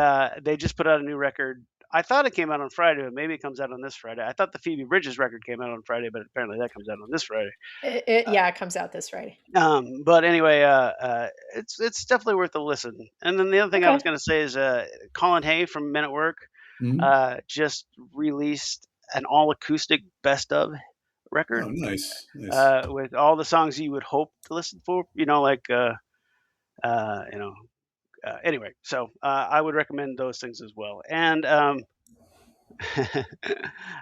they just put out a new record. I thought it came out on Friday, but maybe it comes out on this Friday. I thought the Phoebe Bridges record came out on Friday, but apparently that comes out on this Friday. Yeah, it comes out this Friday. But anyway, it's definitely worth a listen. And then the other thing I was Okay. going to say is Colin Hay from Men at Work Mhm. just released an all acoustic best of Oh, record nice. Nice. with all the songs you would hope to listen for. Like uh, you know. Anyway, so I would recommend those things as well. And I'm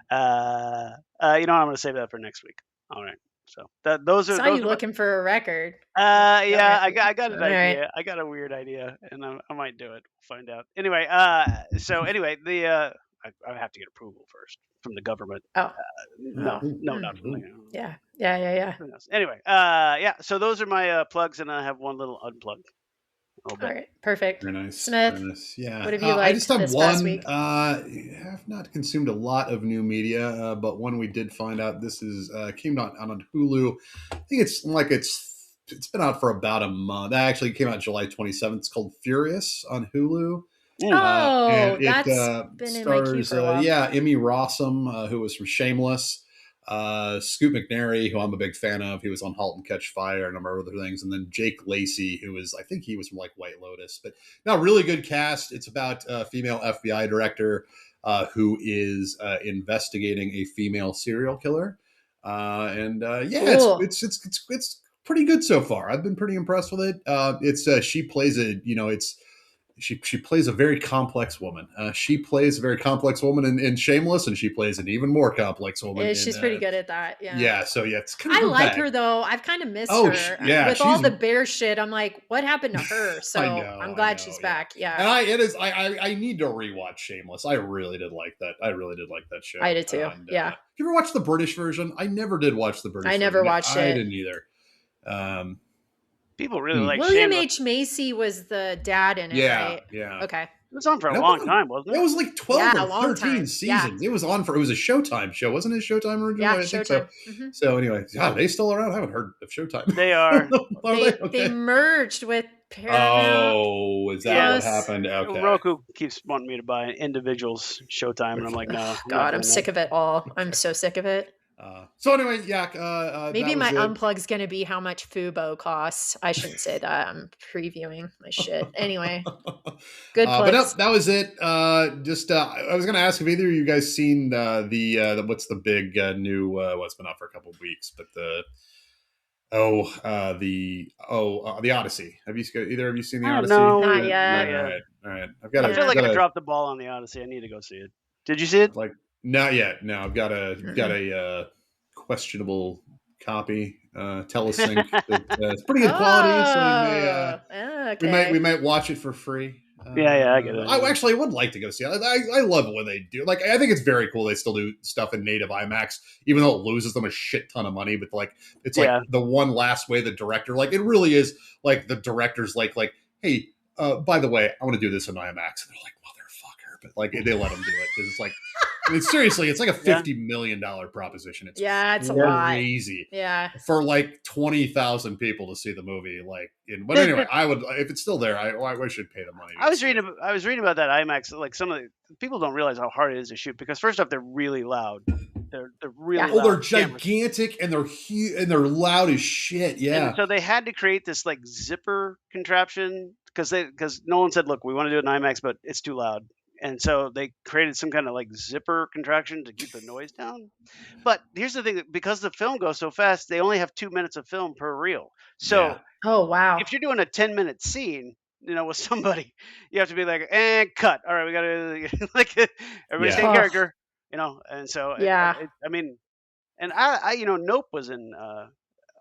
going to save that for next week. All right. So Saw you those are my. looking for a record. That Yeah, record. I got All an right. idea. I got a weird idea, and I might do it. We'll find out. Anyway, so anyway, I have to get approval first from the government. Oh. No, Oh. Ooh, no, Mm. not from the ooh. government. Yeah. Yeah. Yeah. Yeah. Who knows? Anyway, yeah. So those are my plugs, and I have one little unplug, a little All bit. right. Perfect. Very nice. Very Smith, nice. Yeah. what have you I just liked have this past one. week? Have not consumed a lot of new media, but one we did find out. This is came out on Hulu. I think it's been out for about a month. That actually came out July 27th. It's called Furious on Hulu. Mm. And Oh, it that's been in my queue stars, for a while. yeah, Emmy Rossum, who was from Shameless, Scoot McNairy, who I'm a big fan of. He was on *Halt and Catch Fire* and a number of other things. And then Jake Lacey, I think he was from like White Lotus. But no, really good cast. It's about a female FBI director who is investigating a female serial killer. Yeah, Cool. it's pretty good so far. I've been pretty impressed with it. It's she plays a, she plays a very complex woman. She plays a very complex woman in Shameless, and she plays an even more complex woman. She's pretty good at that. Yeah. Yeah. So yeah, it's kind of I her like bag. her though. I've kind of missed Oh, her yeah, with all the bear shit. I'm like, what happened to her? So I'm glad she's back. Yeah. And I need to rewatch Shameless. I really did like that. I really did like that show. I did too. And, yeah. You ever watch the British version? I never did watch the British version. I never watched it. I didn't either. People really like William Shameless. H. Macy was the dad in it, right? Yeah. Okay. It was on for a long time, wasn't it? It was like 12 or 13 time. seasons. It was on for, it was a Showtime show. Wasn't it Showtime originally? Yeah, I think Showtime. so. Mm-hmm. So anyway, God, are they still around? I haven't heard of Showtime. They are. They merged with Paramount. Oh, is that what happened? Okay. Roku keeps wanting me to buy individuals Showtime, and I'm like, no. God, I'm sick of it all. I'm so sick of it. So anyway, yeah. Maybe my unplug's going to be how much Fubo costs. I shouldn't say that. I'm previewing my shit. Anyway, good plugs. But no, that was it. I was going to ask if either of you guys seen the what's the big new what's been out for a couple of weeks, but the Odyssey. Have you either of you seen the Odyssey? No, not yet. All right. I feel like I dropped the ball on the Odyssey. I need to go see it. Did you see it? Like, not yet. No, I've got a questionable copy. Telesync. It's pretty good quality, so we might watch it for free. Yeah, I get it. I would like to go see it. I love it when they do. Like, I think it's very cool they still do stuff in native IMAX, even though it loses them a shit ton of money. But like, it's like the one last way the director, like, it really is like the director's like, hey, by the way, I want to do this in IMAX. And they're like, motherfucker, but like they let them do it because it's like, I mean, seriously, it's like a $50 million proposition. It's a lot. Crazy. Yeah. For like 20,000 people to see the movie. But anyway, I would, if it's still there, I should pay the money. I was reading about that IMAX. Like, some of the people don't realize how hard it is to shoot, because first off, they're really loud. They're really loud. They're gigantic and they're huge and they're loud as shit. Yeah. And so they had to create this like zipper contraption because Nolan said, look, we want to do it in IMAX, but it's too loud. And so they created some kind of like zipper contraction to keep the noise down. But here's the thing, because the film goes so fast, they only have 2 minutes of film per reel. So oh wow, if you're doing a 10-minute scene, with somebody, you have to be like, and cut. All right, we got to like everybody stay in character, And so I mean, and I Nope was in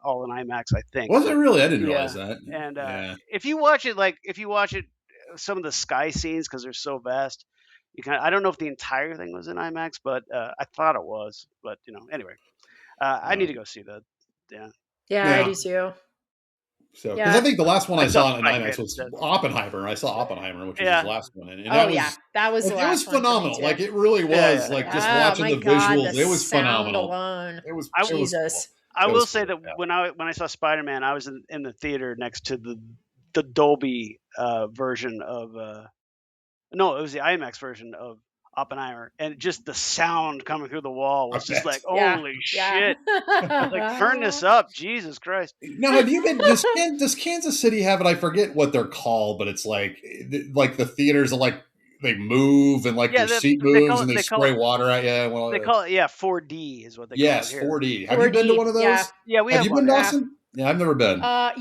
all in IMAX, I think. Was it really? I didn't realize that. And if you watch it, some of the sky scenes, because they're so vast, I don't know if the entire thing was in IMAX, but I thought it was. But anyway, I need to go see that. Yeah, I do too. So, because I think the last one I saw in IMAX was Oppenheimer. I saw Oppenheimer, which was his last one, and that was the last one. It was phenomenal. Like, it really was. Like, just watching the visuals, it was phenomenal. Alone. It was Jesus. I will say that when I saw Spider-Man, I was in the theater next to the Dolby version of no, it was the IMAX version of Oppenheimer, and just the sound coming through the wall was just like, holy shit! Like, turn this up, Jesus Christ! Now, have you been? Does Kansas City have it? I forget what they're called, but it's like the theaters are like, they move and like your seat moves and they spray water at you. Well, they call it 4D is what they call it. Yes, 4D. Have you been to one of those? Yeah, we have you been, Dawson? Yeah, I've never been. I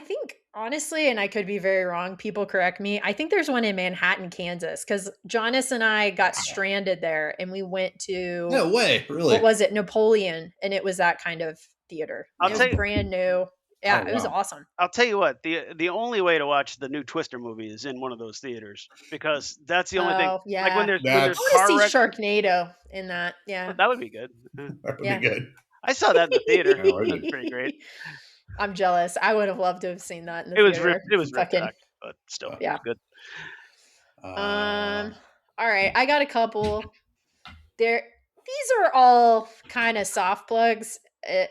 think, honestly, and I could be very wrong, people correct me, I think there's one in Manhattan, Kansas, because Jonas and I got stranded there and we went to... No way, really? What was it? Napoleon, and it was that kind of theater. It was brand new. Yeah, it was awesome. I'll tell you what, the only way to watch the new Twister movie is in one of those theaters, because that's the only thing. Yeah. Like, when there's I want to see Sharknado in that. Yeah. That would be good. That would be good. I saw that in the theater. It was pretty great. I'm jealous. I would have loved to have seen that in the theater. It was ripped back, but still, it was good. All right, I got a couple. These are all kind of soft plugs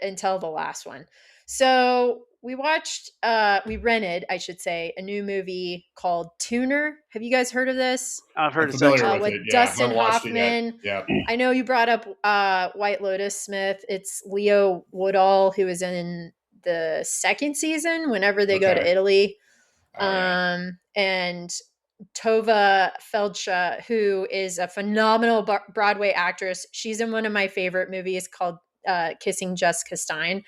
until the last one. So we rented, I should say, a new movie called Tuner. Have you guys heard of this? I've heard it. With Dustin Hoffman. Yeah. I know you brought up White Lotus, Smith. It's Leo Woodall, who is in the second season whenever they go to Italy. And Tova Feldsha, who is a phenomenal Broadway actress. She's in one of my favorite movies called Kissing Jessica Stein.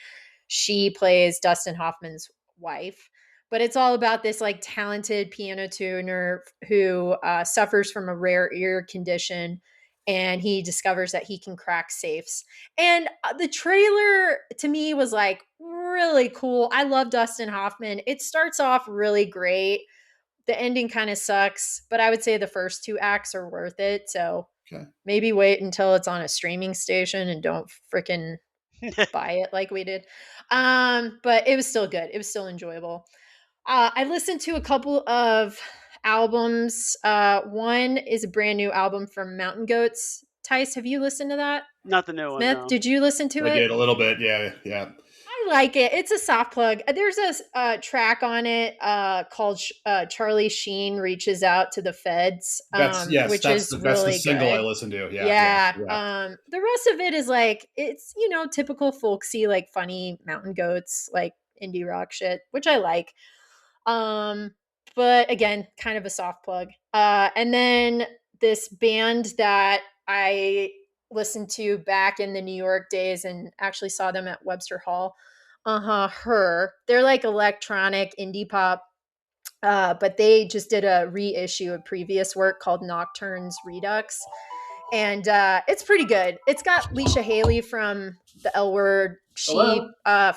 She plays Dustin Hoffman's wife. but it's all about this like talented piano tuner who suffers from a rare ear condition, and he discovers that he can crack safes. And the trailer to me was like really cool. I love Dustin Hoffman. It starts off really great. The ending kind of sucks, but I would say the first 2 acts are worth it. So maybe wait until it's on a streaming station and don't freaking buy it like we did. But it was still good. It was still enjoyable. I listened to a couple of albums. One is a brand new album from Mountain Goats. Tice, have you listened to that? Not the new one, Smith, no. did you listen to I it? did a little bit, yeah. I like it. It's a soft plug. There's a track on it called Charlie Sheen Reaches Out to the Feds, That's the single I listened to. Yeah. The rest of it is like, it's, typical folksy, like funny Mountain Goats, like indie rock shit, which I like. But again, kind of a soft plug. And then this band that I listened to back in the New York days and actually saw them at Webster Hall. Her. They're like electronic indie pop. But they just did a reissue of previous work called Nocturnes Redux. And it's pretty good. It's got Leisha Haley from the L Word. She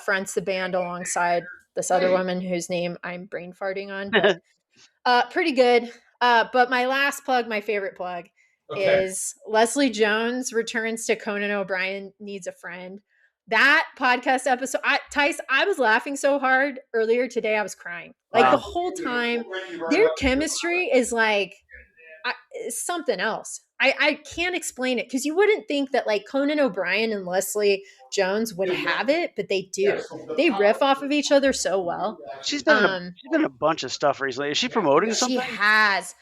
fronts the band alongside this other woman whose name I'm brain farting on, but pretty good. But my favorite plug, is Leslie Jones returns to Conan O'Brien Needs a Friend. That podcast episode, Tice, I was laughing so hard earlier today, I was crying. Like the whole time. Their chemistry is like something else. I can't explain it because you wouldn't think that like Conan O'Brien and Leslie Jones would have it, but they do. They riff off of each other so well. She's been in a bunch of stuff recently. Is she promoting something? She has.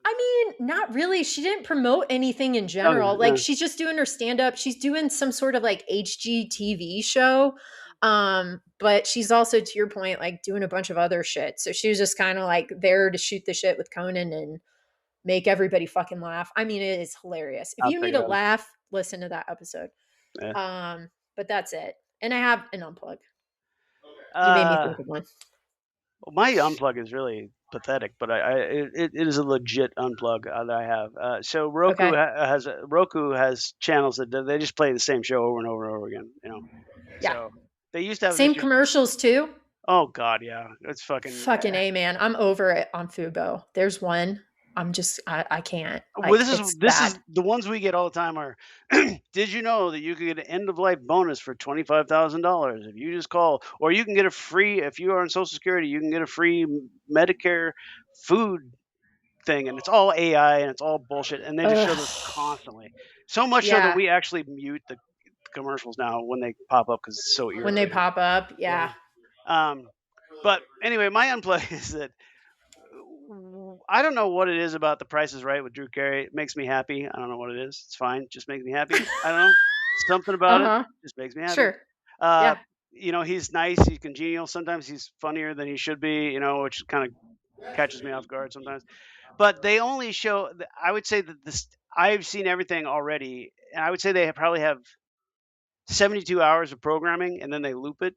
I mean, not really. She didn't promote anything in general. Like she's just doing her stand-up. She's doing some sort of like HGTV show. But she's also, to your point, like doing a bunch of other shit. So she was just kind of like there to shoot the shit with Conan and make everybody fucking laugh. I mean, it is hilarious. If you need a laugh, listen to that episode. Yeah. But that's it. And I have an unplug. You made me think of one. Well, my unplug is really pathetic, but it is a legit unplug that I have. So Roku has channels that they just play the same show over and over and over again. Yeah. So they used to have same commercials too. Oh God, yeah, it's fucking A, man. I'm over it on Fubo. There's one. I can't. Like, well, this is the ones we get all the time are. Did you know that you could get an end of life bonus for $25,000 if you just call, or you can get a free, if you are on Social Security, you can get a free Medicare food thing, and it's all AI and it's all bullshit, and they just show this constantly. So much so that we actually mute the commercials now when they pop up because it's so irritating. When they pop up, yeah. But anyway, my unplug is that. I don't know what it is about The Price is Right with Drew Carey. It makes me happy. I don't know what it is. It's fine. Just makes me happy. I don't know. Something about it just makes me happy. Sure. He's nice. He's congenial. Sometimes he's funnier than he should be, which kind of catches me off guard sometimes. But they only show, I would say that I've seen everything already. And I would say they probably have 72 hours of programming and then they loop it.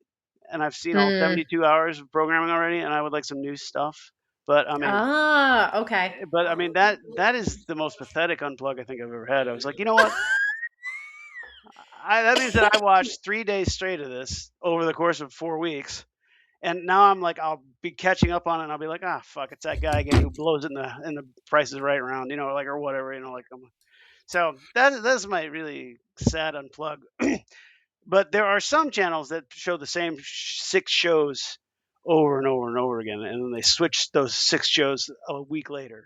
And I've seen all 72 hours of programming already. And I would like some new stuff. But I mean, okay. But I mean that is the most pathetic unplug I think I've ever had. I was like, you know what? That means that I watched 3 days straight of this over the course of 4 weeks, and now I'm like, I'll be catching up on it, and I'll be like, fuck, it's that guy again who blows it in the Price is Right round, like or whatever, like. So that's my really sad unplug. But there are some channels that show the same 6 shows over and over and over again, and then they switch those 6 shows a week later,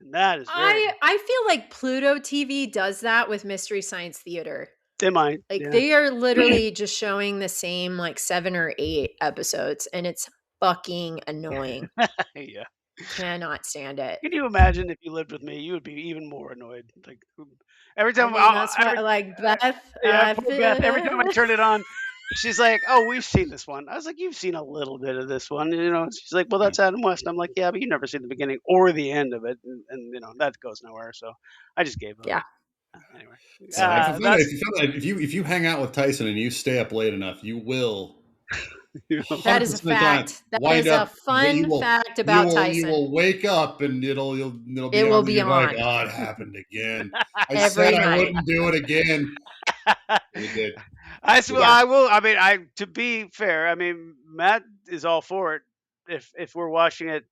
and that is very. I feel like Pluto TV does that with Mystery Science Theater. They might, they are literally just showing the same like 7 or 8 episodes, and it's fucking annoying. Yeah, cannot stand it. Can you imagine if you lived with me? You would be even more annoyed. Like every time, Beth. Yeah, Beth. Every time I turn it on. She's like, oh, we've seen this one. I was like, you've seen a little bit of this one. She's like, well, that's Adam West. I'm like, yeah, but you've never seen the beginning or the end of it. And that goes nowhere. So I just gave up. Yeah. Anyway. If you hang out with Tyson and you stay up late enough, you will That is a fact. That is a fun fact about Tyson. You will wake up and it'll be will be on. Like, oh, it happened again. I said I wouldn't do it again. We did. I will. I mean, to be fair, I mean, Matt is all for it if we're watching it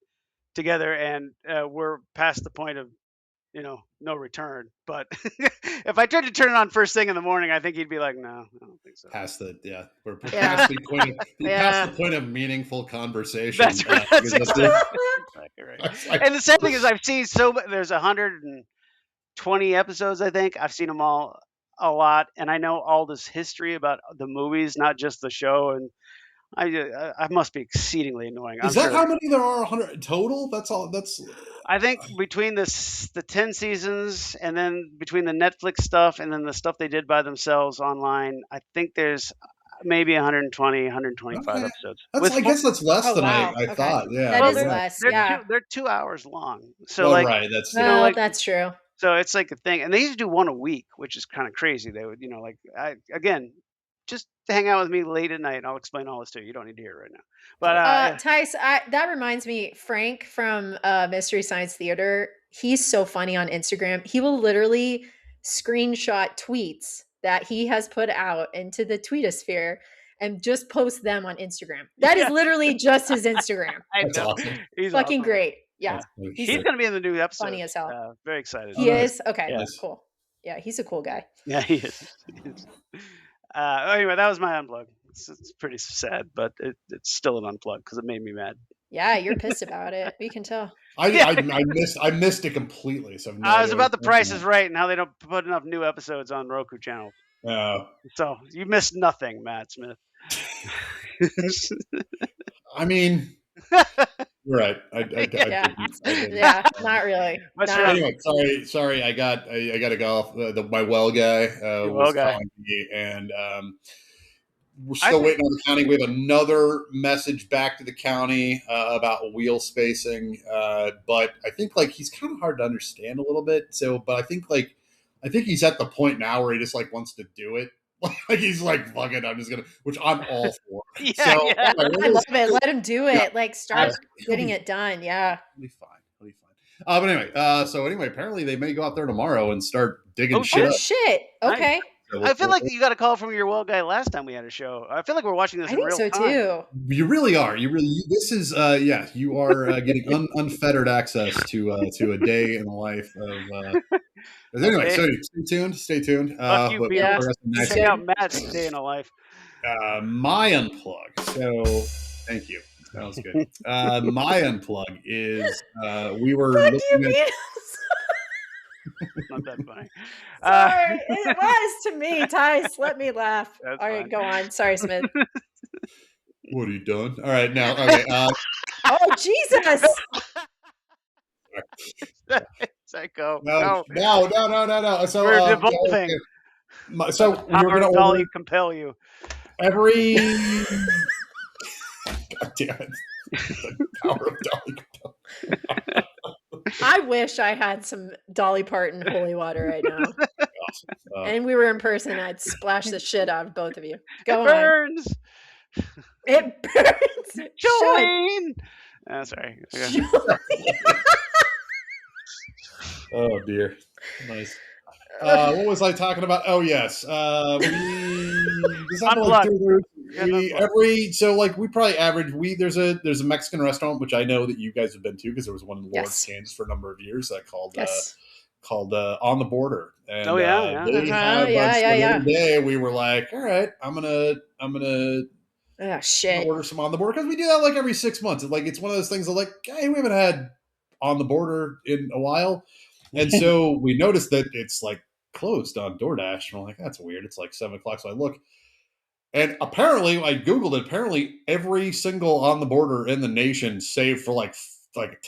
together and we're past the point of no return. But if I tried to turn it on first thing in the morning, I think he'd be like, no, I don't think so. We're past the point of meaningful conversation. That's right. Exactly right. And the sad thing is, I've seen there's 120 episodes. I think I've seen them all a lot, and I know all this history about the movies, not just the show. And I must be exceedingly annoying. Is that how many there are? 100 total? That's all. I think between the 10 seasons and then between the Netflix stuff and then the stuff they did by themselves online, I think there's maybe 120, 125 episodes. I guess that's less than I thought. Yeah, that is less. They're 2 hours long. So right, that's that's true. So it's like a thing, and they used to do one a week, which is kind of crazy. They would, just hang out with me late at night and I'll explain all this to you. You don't need to hear it right now. But Tice, that reminds me, Frank from Mystery Science Theater, he's so funny on Instagram. He will literally screenshot tweets that he has put out into the tweetosphere and just post them on Instagram. That is literally just his Instagram. That's awesome. He's fucking great. Yeah. He's going to be in the new episode. Funny as hell. Very excited. He is? Okay, yes. Cool. Yeah, he's a cool guy. Yeah, he is. Anyway, that was my unplug. It's pretty sad, but it's still an unplug because it made me mad. Yeah, you're pissed about it. We can tell. I missed it completely. So I was about The Price is Right and how they don't put enough new episodes on Roku channel. So you missed nothing, Matt Smith. I mean, you're right. I yeah, not really. Anyway, sorry. I got to go off. My well guy was calling me, and we're still waiting on the county. We have another message back to the county about wheel spacing, but I think he's kind of hard to understand a little bit. So, but I think he's at the point now where he just wants to do it. He's like, fuck it, I'm just gonna, which I'm all for. I love it. Let him do it. Start getting it done. Yeah, it'll be fine. But anyway, apparently they may go out there tomorrow and start digging shit. Oh shit! Okay. I feel like you got a call from your well guy last time we had a show. I feel like we're watching this in real time. I think so too. You really are. This is you are getting unfettered access to a day in the life of. Anyway, so stay tuned. Fuck you, check out Matt's day in a life. My unplug. So thank you. That was good. My unplug is we were looking at. Not that funny. Sorry, it was to me. Tice, let me laugh. That's all right, fine. Go on. Sorry, Smith. What are you doing? All right, now, okay. Oh, Jesus. Psycho. No. So we're devolving. So we're going to Dolly compel you. Every. God damn it! The power of Dolly compel. I wish I had some Dolly Parton holy water right now. Awesome. And we were in person, I'd splash the shit out of both of you. Go on. Burns. It burns. Jolene. Sorry. Oh dear. Nice. What was I talking about? Oh yes. We probably average. There's a Mexican restaurant which I know that you guys have been to because there was one in Lawrence, Kansas for a number of years that called On the Border. And, the other day we were like, all right, I'm gonna order some On the Border because we do that every 6 months. It's one of those things that hey, we haven't had On the Border in a while, and so we noticed that it's closed on DoorDash. And we're like, that's weird. It's 7 o'clock. So I look, and apparently I Googled it. Apparently every single On the Border in the nation, save for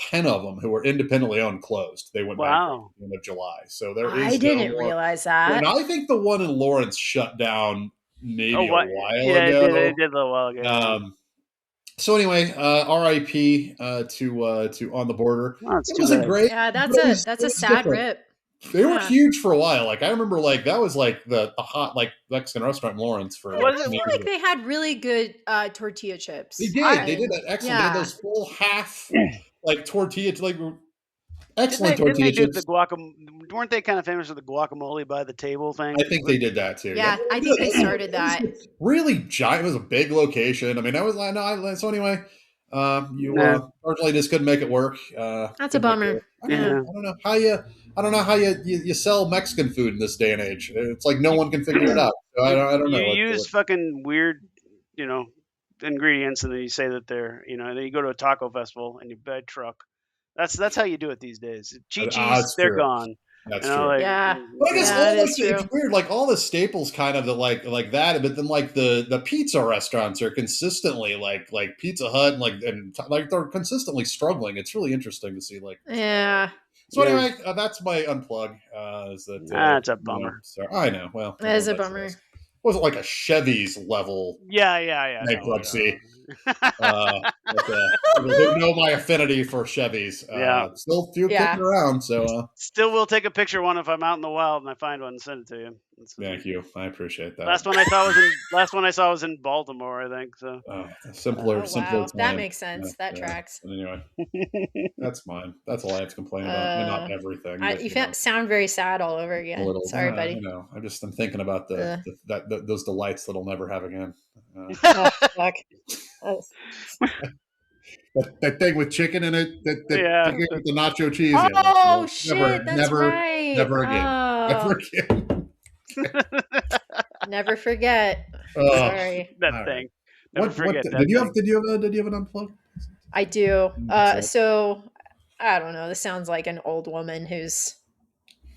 10 of them who were independently owned, closed. They went back at the end of July. So there is. I didn't realize that. And I think the one in Lawrence shut down maybe a while ago. They did a little while ago. So anyway, R.I.P. to On the Border. Oh, it wasn't great. Yeah, that's a sad rip. They were huge for a while. Like I remember, like that was like the hot like Mexican restaurant in Lawrence for. I feel like they had really good tortilla chips. They did. They did that excellent. They had those full half like tortilla, like excellent tortilla chips. The guacamole? Weren't they kind of famous for the guacamole by the table thing? I think they did that too. Yeah, I think they started that. Really giant. It was a big location. I mean, that was no. So anyway, unfortunately just couldn't make it work. That's a bummer. I don't know how you sell Mexican food in this day and age. It's like no one can figure it out. So I don't know. You use fucking weird, ingredients, and then you say that they're, and then you go to a taco festival and you buy a truck. That's how you do it these days. Chi-Chis, they're gone. That's true. But I guess it's weird. Like all the staples, kind of the like that, but then like the pizza restaurants are consistently like Pizza Hut and they're consistently struggling. It's really interesting to see. So anyway, that's my unplug. That's a bummer. I know. Well, that is a bummer. It wasn't like a Chevy's level. Yeah. Bankruptcy. Who know my affinity for Chevys. Still kicking around. So still will take a picture of one if I'm out in the wild and I find one and send it to you. Thank you. I appreciate that. Last one I saw was in Baltimore, I think. So simpler. Time. That makes sense. That tracks. But anyway, that's mine. That's all I have to complain about. Not everything. You sound very sad all over again. Sorry, buddy. I'm thinking about those delights that'll never have again. Fuck. That thing with chicken in it, with the nacho cheese. Oh shit! That's right. Never again. Never again. Never forget. Sorry. That thing. Did you have an unplug? I do. So I don't know. This sounds like an old woman who's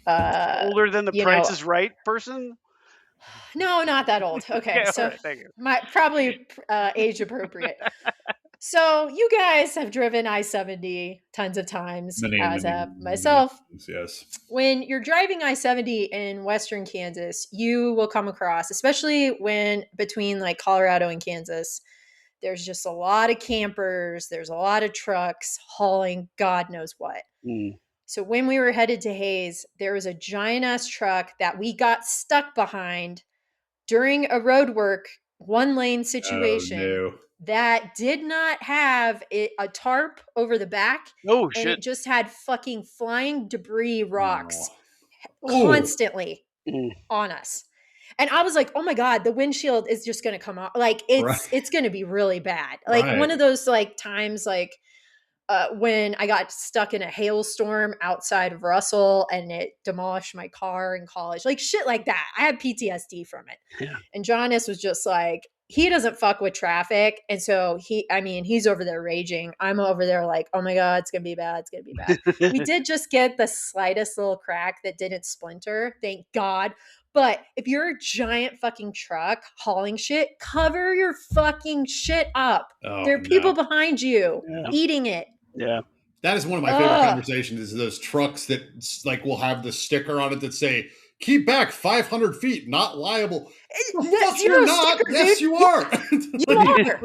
older than the Price is Right person. No, not that old. Okay, so probably age appropriate. So you guys have driven I-70 tons of times, as have myself. Yes. When you're driving I-70 in Western Kansas, you will come across, especially when between like Colorado and Kansas, there's just a lot of campers. There's a lot of trucks hauling God knows what. So when we were headed to Hayes, there was a giant ass truck that we got stuck behind during a roadwork 1-lane situation that did not have a tarp over the back. Oh, shit. And it just had fucking flying debris rocks constantly on us. And I was like, oh my God, the windshield is just going to come off. Like it's going to be really bad. Like one of those like times like when I got stuck in a hailstorm outside of Russell and it demolished my car in college, like shit like that. I had PTSD from it. Yeah. And Jonas was just like, he doesn't fuck with traffic. And so he's over there raging. I'm over there like, oh my God, it's going to be bad. It's going to be bad. We did just get the slightest little crack that didn't splinter. Thank God. But if you're a giant fucking truck hauling shit, cover your fucking shit up. There are people behind you eating it. Yeah. That is one of my favorite conversations is those trucks that like will have the sticker on it that say, keep back 500 feet, not liable. You're not. Sticker, yes, you are. You are.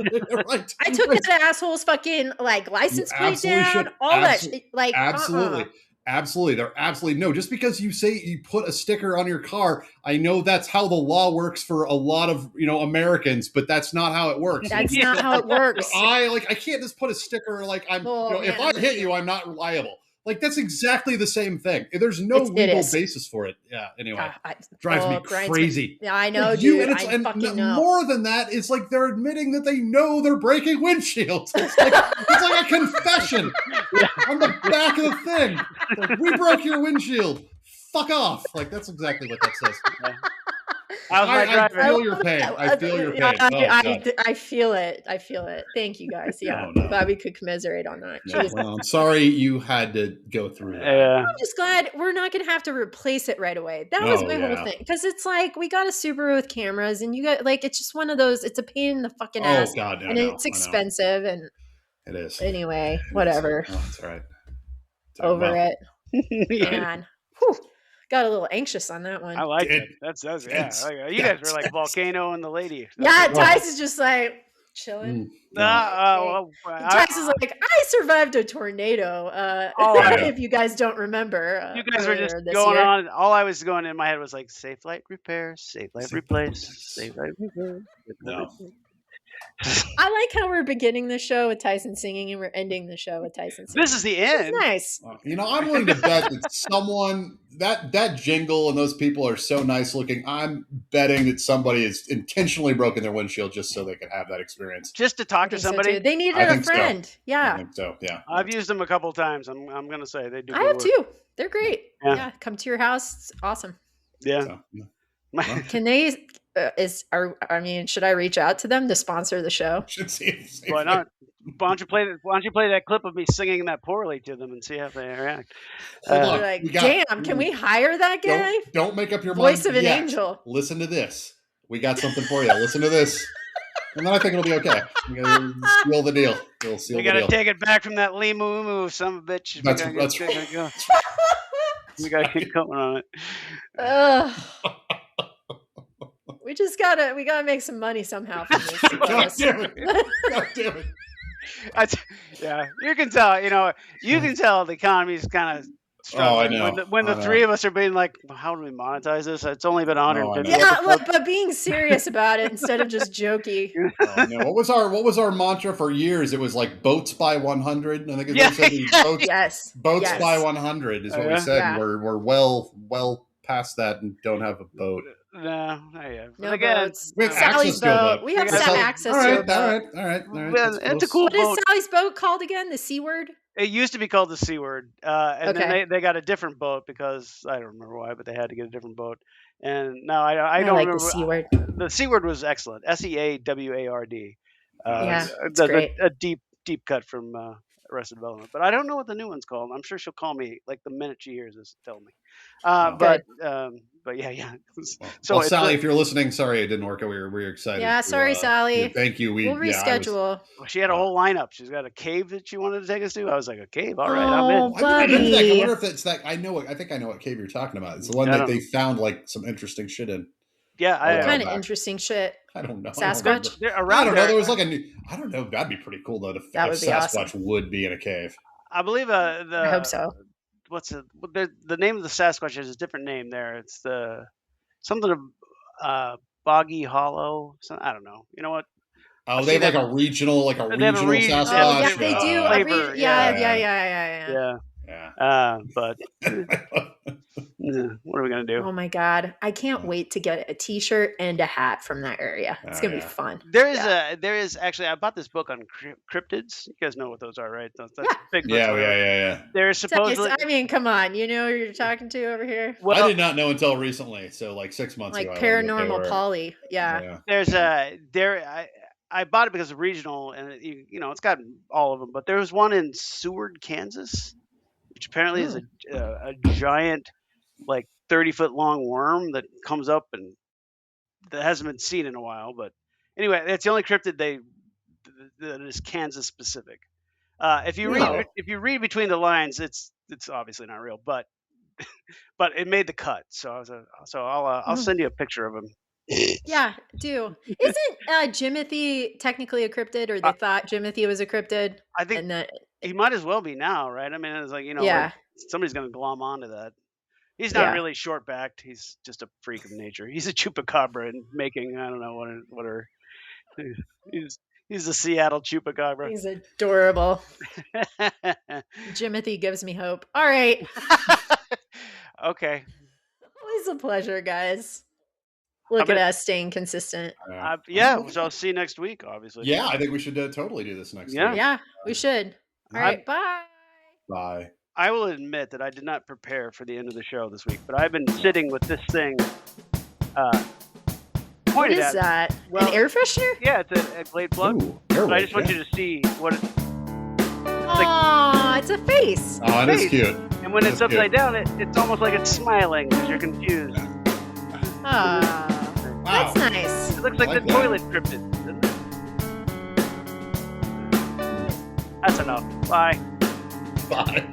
Right. I took that asshole's fucking like license plate down. All that shit. Like absolutely. Absolutely. They're absolutely no. Just because you say you put a sticker on your car, I know that's how the law works for a lot of Americans, but that's not how it works. That's not how it works. I can't just put a sticker like I'm. If I hit you, I'm not liable. Like that's exactly the same thing. There's no legal basis for it. Yeah. Anyway, drives me crazy. Yeah, I know, dude. I fucking know. More than that, it's like they're admitting that they know they're breaking windshields. It's like a confession on the back of the thing. Like, we broke your windshield. Fuck off. Like that's exactly what that says. I feel your pain. I feel your pain. I feel it. I feel it. Thank you guys. Yeah. No. Glad we could commiserate on that. Yeah, well, I'm sorry you had to go through that. I'm just glad we're not going to have to replace it right away. That was my whole thing. Because it's like, we got a Subaru with cameras and you got like, it's just one of those, it's a pain in the fucking ass. God, and it's expensive. And it is. Anyway, whatever. That's all right. Over it. Man. Whew. Got a little anxious on that one. I like it. That's you guys were like Volcano and the Lady. Yeah, Tice is just like, chilling. Tyson's like, I survived a tornado. If you guys don't remember, you guys were just going on. All I was going in my head was like, safe light repair, safe light replace, safe light repair. No. I like how we're beginning the show with Tyson singing and we're ending the show with Tyson singing. This is the end. Nice. I'm willing to bet that someone that jingle and those people are so nice looking. I'm betting that somebody has intentionally broken their windshield just so they can have that experience. Just to talk to somebody. So they needed a friend. So. Yeah. I think so. Yeah. I've used them a couple times. I'm going to say they do. I have too. They're great. Yeah. Come to your house. It's awesome. Yeah. So, Can they? Should I reach out to them to sponsor the show? Why not? Why don't you play that clip of me singing that poorly to them and see how they react? Damn, can we hire that guy? Don't make up your voice mind. Voice of an angel. Listen to this. We got something for you. Listen to this. And then I think it'll be okay. We're gonna seal the deal. We gotta take it back from that Lee Moo son of a bitch. That's right. We gotta keep going on it. We gotta make some money somehow from this. God damn it. You can tell, you can tell the economy's kind of struggling. Oh, I know. When the three of us are being like, well, how do we monetize this? It's only been 150. But being serious about it instead of just jokey. No. What was our mantra for years? It was like boats by 100. I think boats by 100 is what we said. Yeah. We're well past that and don't have a boat. No, boats. We have Sally's boat. We have some access to a boat. All right. It's a cool boat. What is Sally's boat called again? The C word? It used to be called the C word. And then they got a different boat because I don't remember why, but they had to get a different boat. And now I don't remember. The C word. The C word was excellent. SEAWARD. It's great. A deep cut from Arrested Development. But I don't know what the new one's called. I'm sure she'll call me like the minute she hears this. Tell me. But yeah. So Sally, if you're listening, sorry it didn't work out. We were excited. Yeah, sorry, Sally. Thank you. We'll reschedule. She had a whole lineup. She's got a cave that she wanted to take us to. I was like, a cave? All right, I'm in. Buddy. I wonder if it's that. I think I know what cave you're talking about. It's the one that they found like some interesting shit in. Yeah, what kind of interesting shit? I don't know. Sasquatch? I don't know. There was like I don't know. That'd be pretty cool though. If Sasquatch would be in a cave. I believe I hope so. What's the name of the Sasquatch has a different name there. It's something of Boggy Hollow. I don't know. You know what? Oh, they have like a regional Sasquatch. Oh, yeah, they do. Yeah. But what are we gonna do? Oh my god, I can't wait to get a T-shirt and a hat from that area. It's gonna be fun. There is actually. I bought this book on cryptids. You guys know what those are, right? That's big. Yeah. There's supposedly. I mean, come on, you know who you're talking to over here. Well, I did not know until recently. So like 6 months ago. Like Paranormal Polly. Yeah. There's I bought it because of regional, and it's got all of them. But there was one in Seward, Kansas, which apparently is a giant, like 30-foot long worm that comes up and that hasn't been seen in a while. But anyway, that's the only cryptid that is Kansas specific. If you read between the lines, it's obviously not real, but it made the cut. So I'll send you a picture of him. Yeah, do. Isn't Jimothy technically a cryptid, or they thought Jimothy was a cryptid? I think he might as well be now, right? I mean, it's like, like somebody's going to glom onto that. He's not really short-backed. He's just a freak of nature. He's a chupacabra and making, I don't know what are he's a Seattle chupacabra. He's adorable. Jimothy gives me hope. All right. Okay. Always a pleasure, guys. Look at us staying consistent. So I'll see you next week, obviously. Yeah, I think we should totally do this next week. Yeah, we should. All right, bye. Bye. I will admit that I did not prepare for the end of the show this week, but I've been sitting with this thing pointed at. What is that? An air freshener? Yeah, it's a Glade plug. But I just want you to see what it's like. It's a face. Oh, it is cute. And when it's upside down, it's almost like it's smiling because you're confused. That's nice. It looks like the toilet cryptid, doesn't it? That's enough. Bye. Bye.